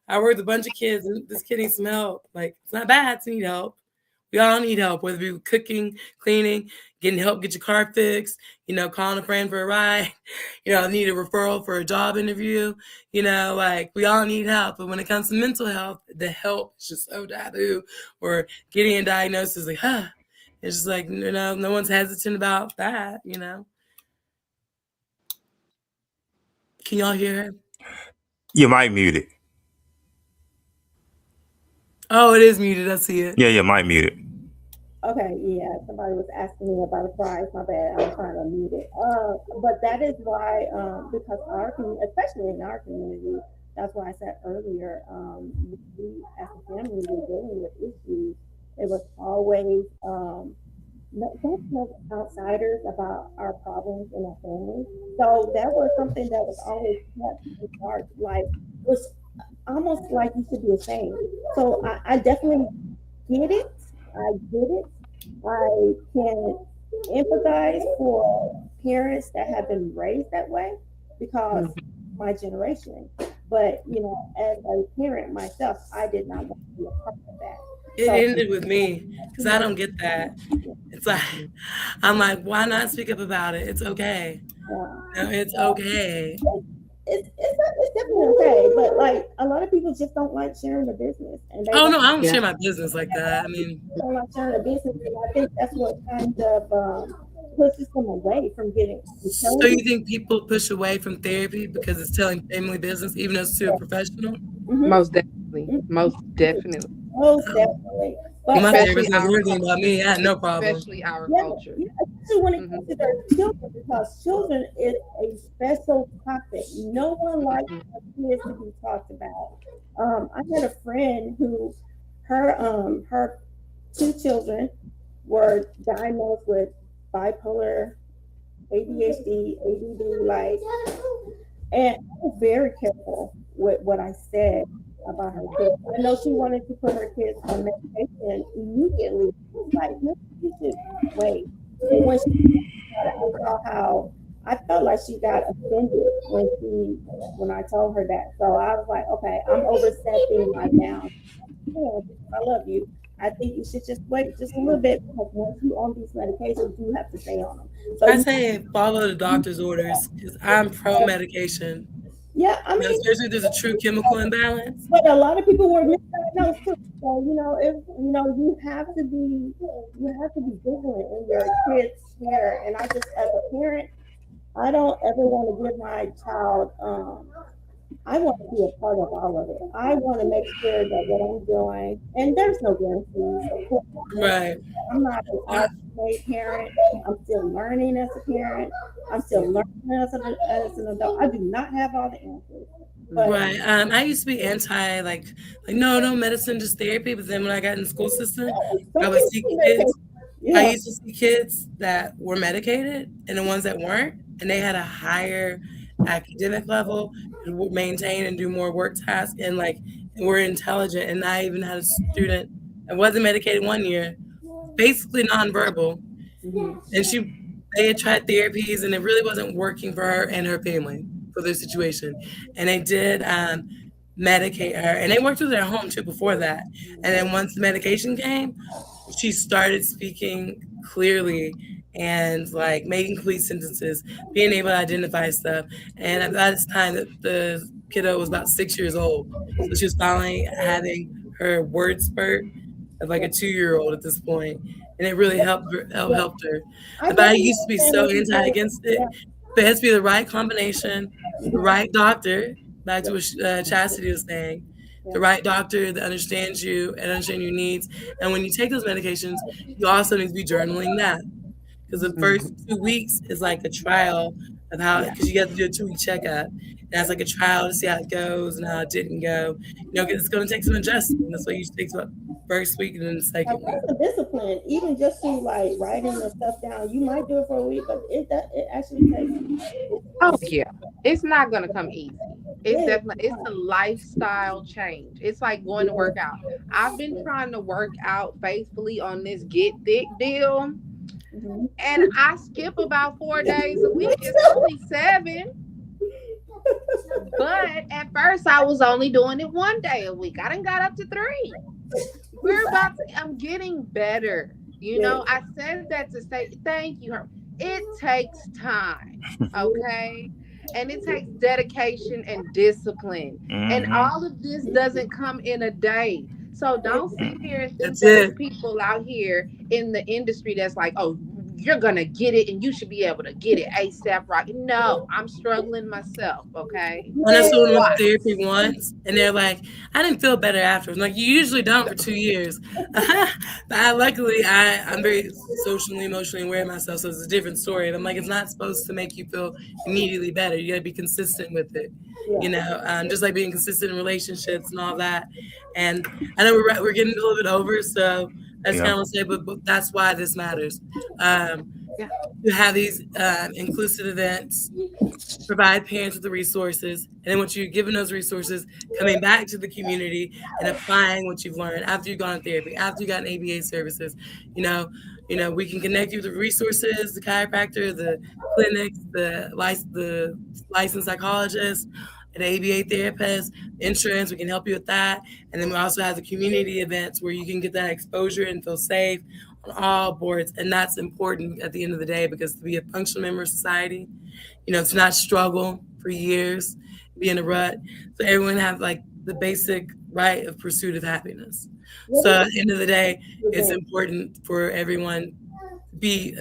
I work with a bunch of kids, and this kid needs some help. Like, it's not bad to need help. We all need help, whether it be cooking, cleaning, getting help, get your car fixed, calling a friend for a ride, need a referral for a job interview, like, we all need help. But when it comes to mental health, the help is just so taboo. Or getting a diagnosis, like, it's just like, no one's hesitant about that, Can y'all hear her? You might mute it. Oh, it is muted. I see it. Yeah, you might mute it. Okay, yeah, somebody was asking me about a prize. My bad, I was trying to mute it. But that is why, because especially in our community, that's why I said earlier, we as a family were dealing with issues. It was always don't tell outsiders about our problems in our family. So that was something that was always kept in dark. Like, it was almost like you should be ashamed. So I definitely get it. I get it. I can empathize for parents that have been raised that way, because my generation. But as a parent myself, I did not want to be a part of that. It ended with me, because I don't get that. It's like, I'm like, why not speak up about it? It's okay. It's okay. It's definitely okay, but like, a lot of people just don't like sharing the business. And no, I don't share my business like that. I mean, don't like sharing the business, and I think that's what kind of pushes them away from getting. So you think people push away from therapy because it's telling family business, even though it's to a professional? Most definitely. Most definitely. Most definitely. But my therapist never heard anything about me. I had no problem. Especially our culture. especially when it Mhm. comes to their children, because children is a special topic. No one likes Mhm. their kids to be talked about. I had a friend who her two children were diagnosed with bipolar, ADHD, ADD, like, and I was very careful with what I said about her kids. I know she wanted to put her kids on medication immediately. I was like, no, you should wait. But when she started, I saw how I felt like she got offended when I told her that. So I was like, okay, I'm overstepping my bounds. Yeah, I love you. I think you should just wait just a little bit because once you on these medications, you have to stay on them. So I you, say follow the doctor's orders because I'm pro medication. yeah, I You know, mean, especially if there's a true chemical imbalance. but a lot of people were misdiagnosed too. So if you have to be vigilant in your kids' care. And I just, as a parent, I don't ever want to give my child. I want to be a part of all of it. I want to make sure that what I'm doing, and there's no guarantees. Of course, Right. I'm not an I, all-made parent. I'm still learning as a parent. I'm still learning as an adult. I do not have all the answers, but right. I used to be anti like no medicine, just therapy. But then when I got in the school system, I some would people see do kids. medication. I Yeah, used to see kids that were medicated and the ones that weren't, and they had a higher academic level, could maintain and do more work tasks, and were intelligent. And I even had a student that wasn't medicated one year, basically nonverbal, and they had tried therapies and it really wasn't working for her and her family for their situation, and they did medicate her, and they worked with her at home too before that. And then once the medication came, she started speaking clearly and like making complete sentences, being able to identify stuff. And at that time, the kiddo was about 6 years old, so she was finally having her word spurt of like a 2 year old at this point, and it really yeah. helped her. I But I definitely used to be understand so what you're anti saying. against it. Yeah, But it has to be the right combination, the right doctor. Back yeah, to what Chastity was saying, yeah. the right doctor that understands you and understands your needs. And when you take those medications, you also need to be journaling that, because the first 2 weeks is like a trial of how, Yeah. because you have to do a 2 week checkup. And that's like a trial to see how it goes and how it didn't go. You know, 'cause it's going to take some adjustment. That's why you takes about first week and then the And second week. that's a discipline, even just to like writing the stuff down. You might do it for a week, but it actually takes Oh discipline. yeah, it's not gonna come easy. It's It is definitely it's a not. lifestyle change. It's like going to work out. I've been trying to work out faithfully on this get thick deal, Mhm. and I skip about 4 days a Me week. It's too. only 7. But at first I was only doing it 1 day a week. I done got up to 3. I'm getting better. Yeah. I said that to say thank you. It takes time, okay? And it takes dedication and discipline. And Mm-hmm. all of this doesn't come in a day. So don't sit here and think That's that it's it. people out here in the industry that's like, oh, you're gonna get it and you should be able to get it ASAP right. No, I'm struggling myself, okay? I know Just someone went to watch. therapy once, and they're like, "I didn't feel better afterwards." I'm like, you usually don't for 2 years. But luckily, I'm very socially, emotionally aware of myself, so it's a different story. And I'm like, it's not supposed to make you feel immediately better. You got to be consistent with it. Yeah. Just like being consistent in relationships and all that. And I know we're getting a little bit over, so I just kind Yeah. of want to say, but that's why this matters. Um, Yeah. to have these inclusive events, provide parents with the resources, and then once you're given those resources, coming back to the community and applying what you've learned after you've gone to therapy, after you got ABA services. you know we can connect you with the resources, the chiropractor, the clinics, the licensed psychologist, an ABA therapist, insurance. We can help you with that. And then we also have the community events where you can get that exposure and feel safe on all boards. And that's important at the end of the day, because to be a functional member of society, to not struggle for years, be in a rut. So everyone have like the basic right of pursuit of happiness. What So is at the end of the day, your it's thing? important for everyone to be,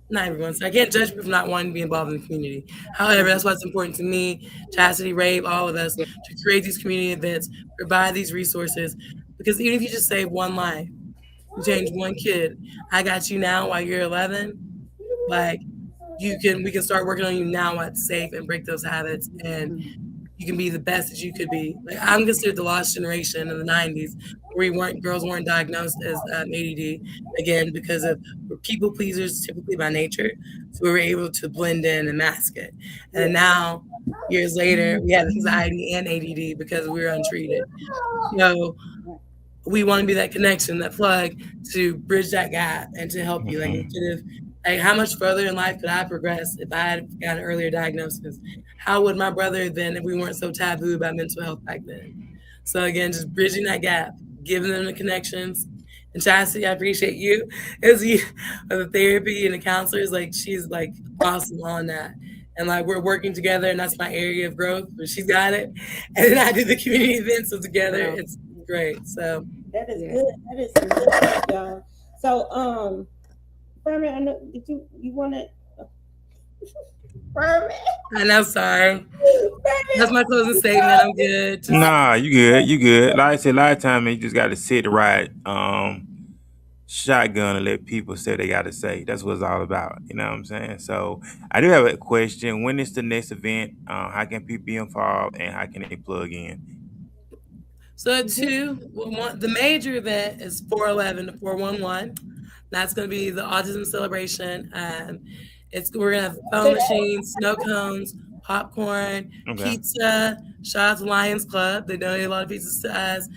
not everyone, so I can't judge people for not wanting to be involved in the community. However, that's why it's important to me, Chastity, Rave, all of us, Yeah. to create these community events, provide these resources, because even if you just save one life, you change one kid. I got you now while you're 11. like we can start working on you now while it's safe and break those habits, and you can be the best that you could be. Like I'm considered the lost generation in the '90s, where girls weren't diagnosed as ADD again because of we're people pleasers typically by nature, so we were able to blend in and mask it. And now, years later, we have anxiety and ADD because we were untreated. So we want to be that connection, that plug to bridge that gap and to help you. Like instead of like how much further in life could I progress if I had got an earlier diagnosis? How would my brother then if we weren't so taboo about mental health back then? So again, just bridging that gap, giving them the connections. And Chastity, I appreciate you as you the therapy and the counselors. Like she's like awesome on that. And like we're working together, and that's my area of growth. But she's got it, and then I do the community events. So together, it's great. So that is good. That is some good stuff, y'all. So, Furman, I know, you want to? Furman. I know, sorry. That's my closing statement. I'm good. Just, Nah, you good. You good. Like I said, a lot of time you just got to sit right. Shotgun and let people say they got to say. That's what it's all about. You know what I'm saying? So I do have a question. When is the next event? How can people be involved and how can they plug in? so the major event is 411 to 411. That's going to be the autism celebration. We're going to have foam machines, snow cones, popcorn, pizza. Shout out to Lions Club. They donate a lot of pizzas to us.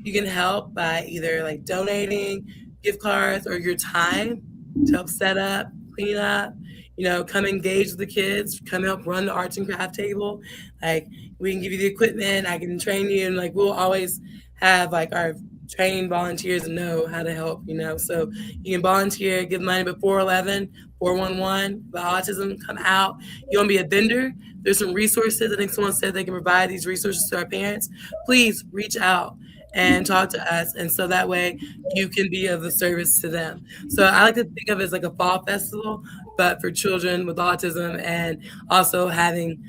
You can help by either like donating gift cards or your time to help set up, clean up, come engage with the kids, come help run the arts and craft table. Like we can give you the equipment, I can train you, and like we'll always have like our trained volunteers know how to help, so you can volunteer, give money before 411 the autism come out. You want to be a vendor? There's some resources. I think someone said they can provide these resources to our parents. Please reach out and talk to us, and so that way you can be of the service to them. So I like to think of it as like a fall festival, but for children with autism, and also having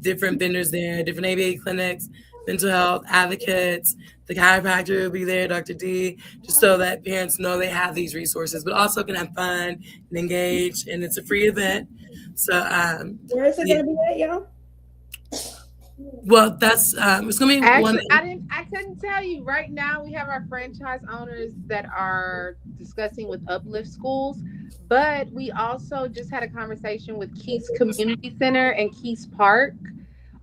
different vendors there, different ABA clinics, mental health advocates, the chiropractor will be there, Dr. D, just so that parents know they have these resources, but also can have fun and engage, and it's a free event. So where is it going to be at, y'all? Well, that's it's gonna be actually I couldn't tell you right now. We have our franchise owners that are discussing with Uplift Schools, but we also just had a conversation with Keys Community Center and Keys Park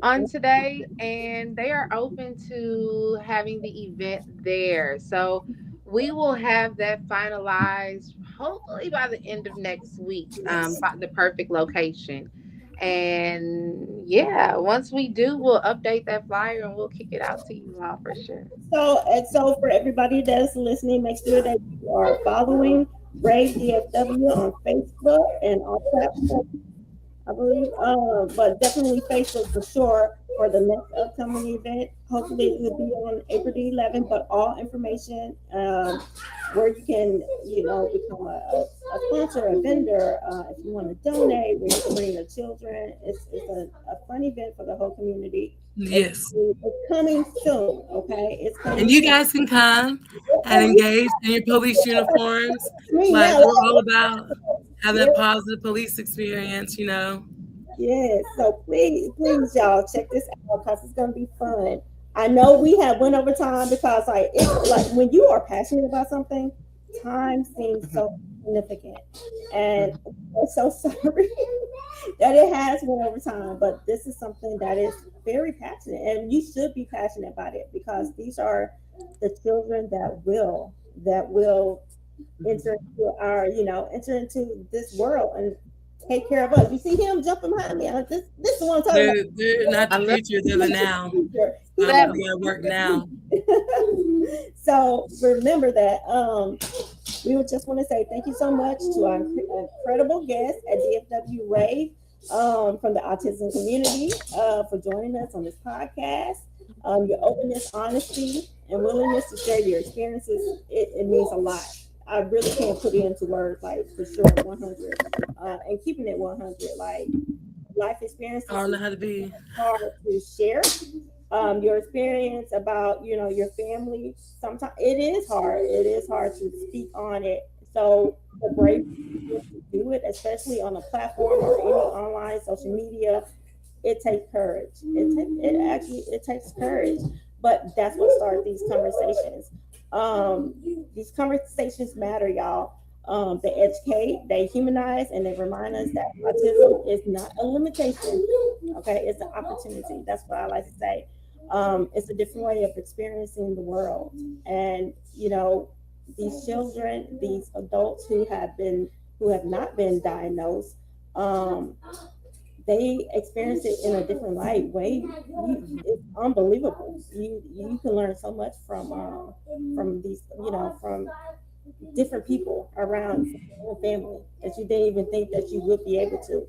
on today, and they are open to having the event there. So we will have that finalized hopefully by the end of next week, by the perfect location. And yeah, once we do, we'll update that flyer and we'll kick it out to you all for sure. So for everybody that's listening, make sure that you are following RAAVE DFW on Facebook and all platforms, I believe. But definitely Facebook for sure for the next upcoming event. Hopefully it will be on April the 11th, but all information where you can, become a sponsor, a vendor, if you want to donate, where you can bring your children. It's a fun event for the whole community. Yes. It's coming soon, okay? It's coming and you soon. guys can come and engage in your police uniforms. Like we're all about having a positive police experience, Yes, so please, y'all check this out because it's gonna be fun. I know we have went over time because it's like when you are passionate about something, time seems so significant, and I'm so sorry that it has went over time. But this is something that is very passionate, and you should be passionate about it because these are the children that will enter into this world and take care of us. You see him jumping behind me. This is the one I'm talking about. They're not the future, they're the now. We gotta work now. So remember that. We would just want to say thank you so much to our incredible guest at DFW RAAVE from the autism community for joining us on this podcast. Your openness, honesty, and willingness to share your experiences, it means a lot. I really can't put it into words, like for sure, 100. And keeping it 100, like life experiences. I don't know how to be hard to share. Your experience about your family. Sometimes it is hard. It is hard to speak on it, So the brave people to do it, especially on a platform or any online social media, it takes courage. It takes courage, but that's what started these conversations. Um, these conversations matter, y'all. They educate, they humanize, and they remind us that autism is not a limitation. Okay, it's an opportunity. That's what I like to say. It's a different way of experiencing the world, and these children, these adults who have not been diagnosed. Um, they experience it in a different light way. It's unbelievable. You can learn so much from these, from different people around your family that you didn't even think that you would be able to.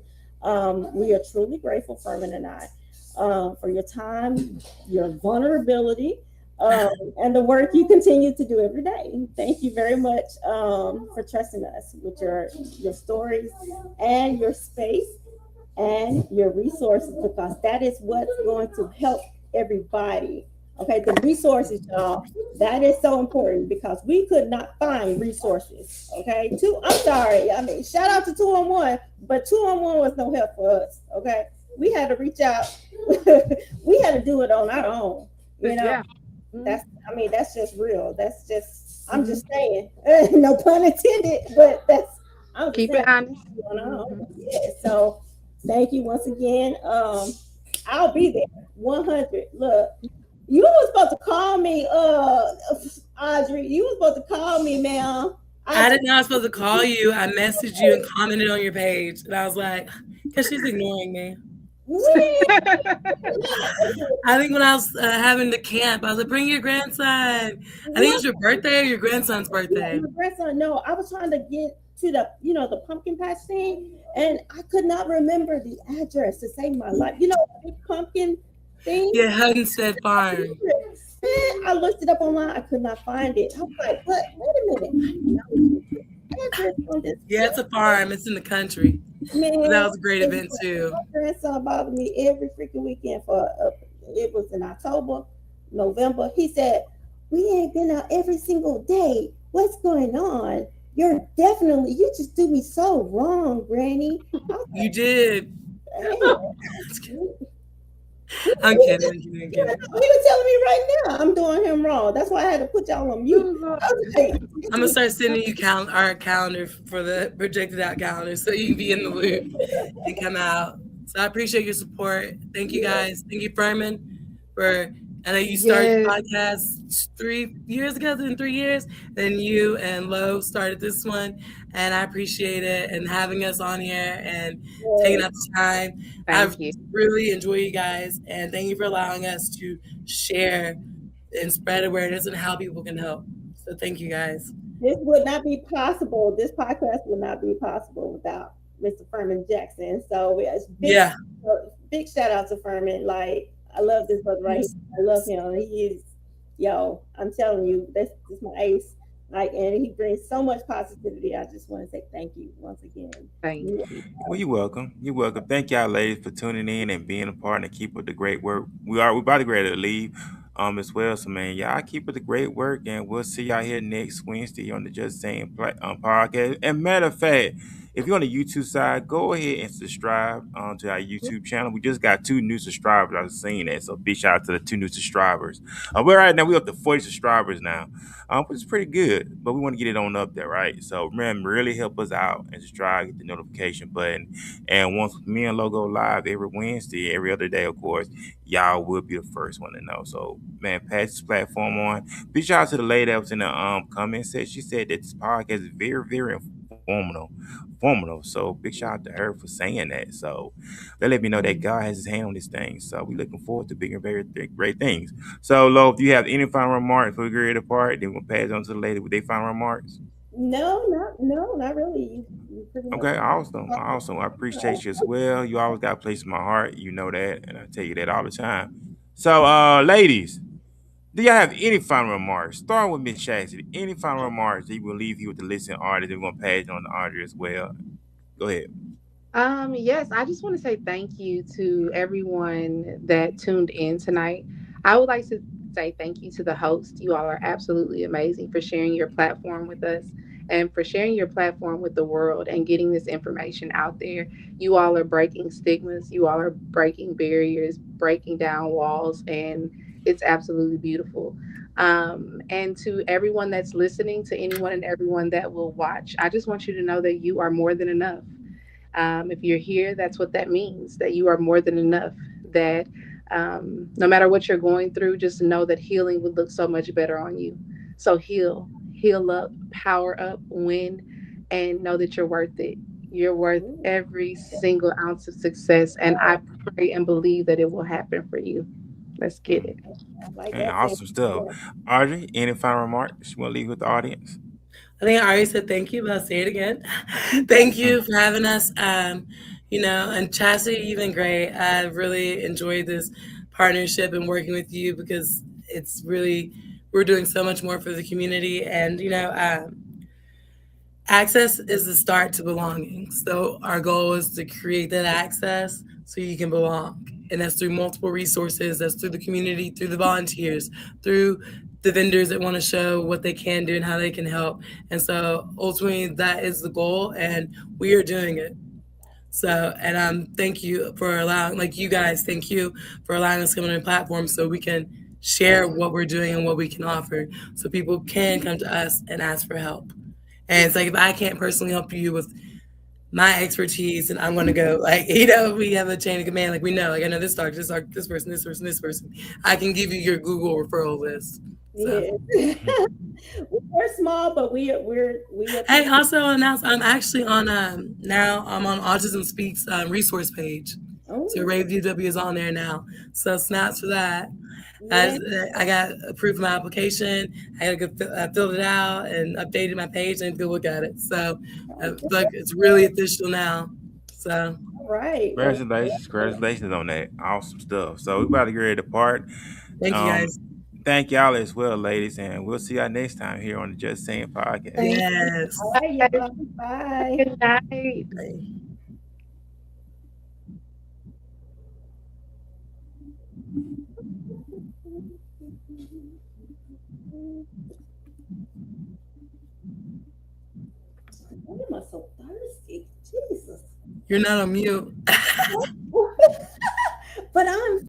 We are truly grateful, Furman and I, for your time, your vulnerability, and the work you continue to do every day. Thank you very much for trusting us with your stories and your space and your resources, because that is what's going to help everybody. Okay, the resources, y'all, that is so important because we could not find resources. Okay, I'm sorry. I mean, shout out to 211, but 211 was no help for us. Okay, we had to reach out, we had to do it on our own. You know, Yeah. that's just real. That's just, I'm just saying, no pun intended, but I'm just Keep saying it honest. what's going on. Hmm. Yeah, so thank you once again. I'll be there. 100. Look, you were supposed to call me, Audrey. You were supposed to call me, ma'am. I I did not supposed to call you. I messaged you and commented on your page, and I was like, because she's ignoring me. we I think when I was having the camp, I was like, bring your grandson. I think it was your birthday or your grandson's birthday. my grandson. No, I was trying to get to the pumpkin patch thing, and I could not remember the address to save my life. The big pumpkin thing. Yeah, Huddenstead Farm. Man, I looked it up online. I could not find it. I was like, what? Wait a minute. I know the address on this. Yeah, it's a farm. It's in the country. But that Man, was a great event too. my grandson bothered me every freaking weekend it was in October, November. He said, we ain't been out every single day. What's going on? You just do me so wrong, Granny. I was You did. like, I'm kidding. I'm kidding. I'm he kidding. was telling me right now I'm doing him wrong. That's why I had to put y'all on mute. I was like, I'm gonna start sending you our calendar for the projected out calendar so you can be in the loop and come out. So I appreciate your support. Thank you guys. Thank you, Furman, for I know you started the Yes. podcast 3 years ago, in 3 years. Then you and Lo started this one, and I appreciate it and having us on here and taking out the time. Thank you. Really enjoy you guys, and thank you for allowing us to share and spread awareness and how people can help. So thank you guys. this would not be possible. This podcast would not be possible without Mr. Furman Jackson. So it's Yeah. big shout out to Furman. Like, I love this brother right here. I love him. He is, I'm telling you, this my ace. Like, and he brings so much positivity. I just want to say thank you once again. Thank you. Well, you're welcome. You're welcome. Thank y'all, ladies, for tuning in and being a part and keep up the great work. We're about to get ready to leave, as well. So, man, y'all keep up the great work, and we'll see y'all here next Wednesday on the Just Saying podcast. And matter of fact, if you're on the YouTube side, go ahead and subscribe to our YouTube channel. We just got 2 new subscribers. I've seen that, so big shout out to the 2 new subscribers. We're right now, we're up to 40 subscribers now, which is pretty good. But we want to get it on up there, right? So, man, really help us out and subscribe, hit the notification button. And once me and Logo live every Wednesday, every other day, of course, y'all will be the first one to know. So, man, pass this platform on. Big shout out to the lady that was in the comment section. She said that this podcast is very, very informative. So big shout out to her for saying that. So that let me know that God has his hand on this thing. So we looking forward to bigger and very great things. So Lo, if you have any final remarks before we get apart, then we'll pass it on to the lady with their final remarks. No, not really. You pretty much. Okay, awesome. Awesome. I appreciate you as well. You always got a place in my heart. You know that. And I tell you that all the time. So ladies, do y'all have any final remarks? Start with Miss Chastity. Any final remarks that you will leave here with the listening audience? We're gonna pass it on to Audrey as well. Go ahead. Yes, I just want to say thank you to everyone that tuned in tonight. I would like to say thank you to the host. You all are absolutely amazing for sharing your platform with us. and for sharing your platform with the world and getting this information out there. You all are breaking stigmas, you all are breaking barriers, breaking down walls, and it's absolutely beautiful. And to everyone that's listening, to anyone and everyone that will watch, I just want you to know that you are more than enough. If you're here, that's what that means, that you are more than enough. That no matter what you're going through, just know that healing would look so much better on you. So heal up, power up, win, and know that you're worth it. You're worth Ooh, every single ounce of success. And I pray and believe that it will happen for you. Let's get it. I like And that. Thank awesome stuff. you. Audrey, any final remarks you want to leave with the audience? I think I already said thank you, but I'll say it again. Thank Hmm. you for having us. And Chastity, you've been great. I really enjoyed this partnership and working with you because it's really, we're doing so much more for the community. And, access is the start to belonging. So our goal is to create that access so you can belong. And that's through multiple resources, that's through the community, through the volunteers, through the vendors that want to show what they can do and how they can help. And so ultimately that is the goal and we are doing it. So, and thank you for allowing, like you guys, thank you for allowing us to come on a platform so we can share what we're doing and what we can offer so people can come to us and ask for help. And it's like if I can't personally help you with my expertise, and I'm going to go like we have a chain of command. Like we know, like I know this doctor, this person, this person, this person. I can give you your Google referral list. So Yeah. We're small, but we hey, appreciate. also announce I'm actually on now I'm on Autism Speaks resource page. So Oh, RAAVE DFW is on there now. So snaps for that. yeah. I got approved my application. I got to filled it out and updated my page and go look at it. So, like it's really official now. So, All right. Well, Congratulations, congratulations on that. Awesome stuff. So we about to get ready to part. thank you Um, guys. thank y'all as well, ladies, and we'll see y'all next time here on the Just Saying podcast. Thank you. Yes. all right, y'all. Bye. Good night. Why am I so thirsty? Jesus. You're not on mute.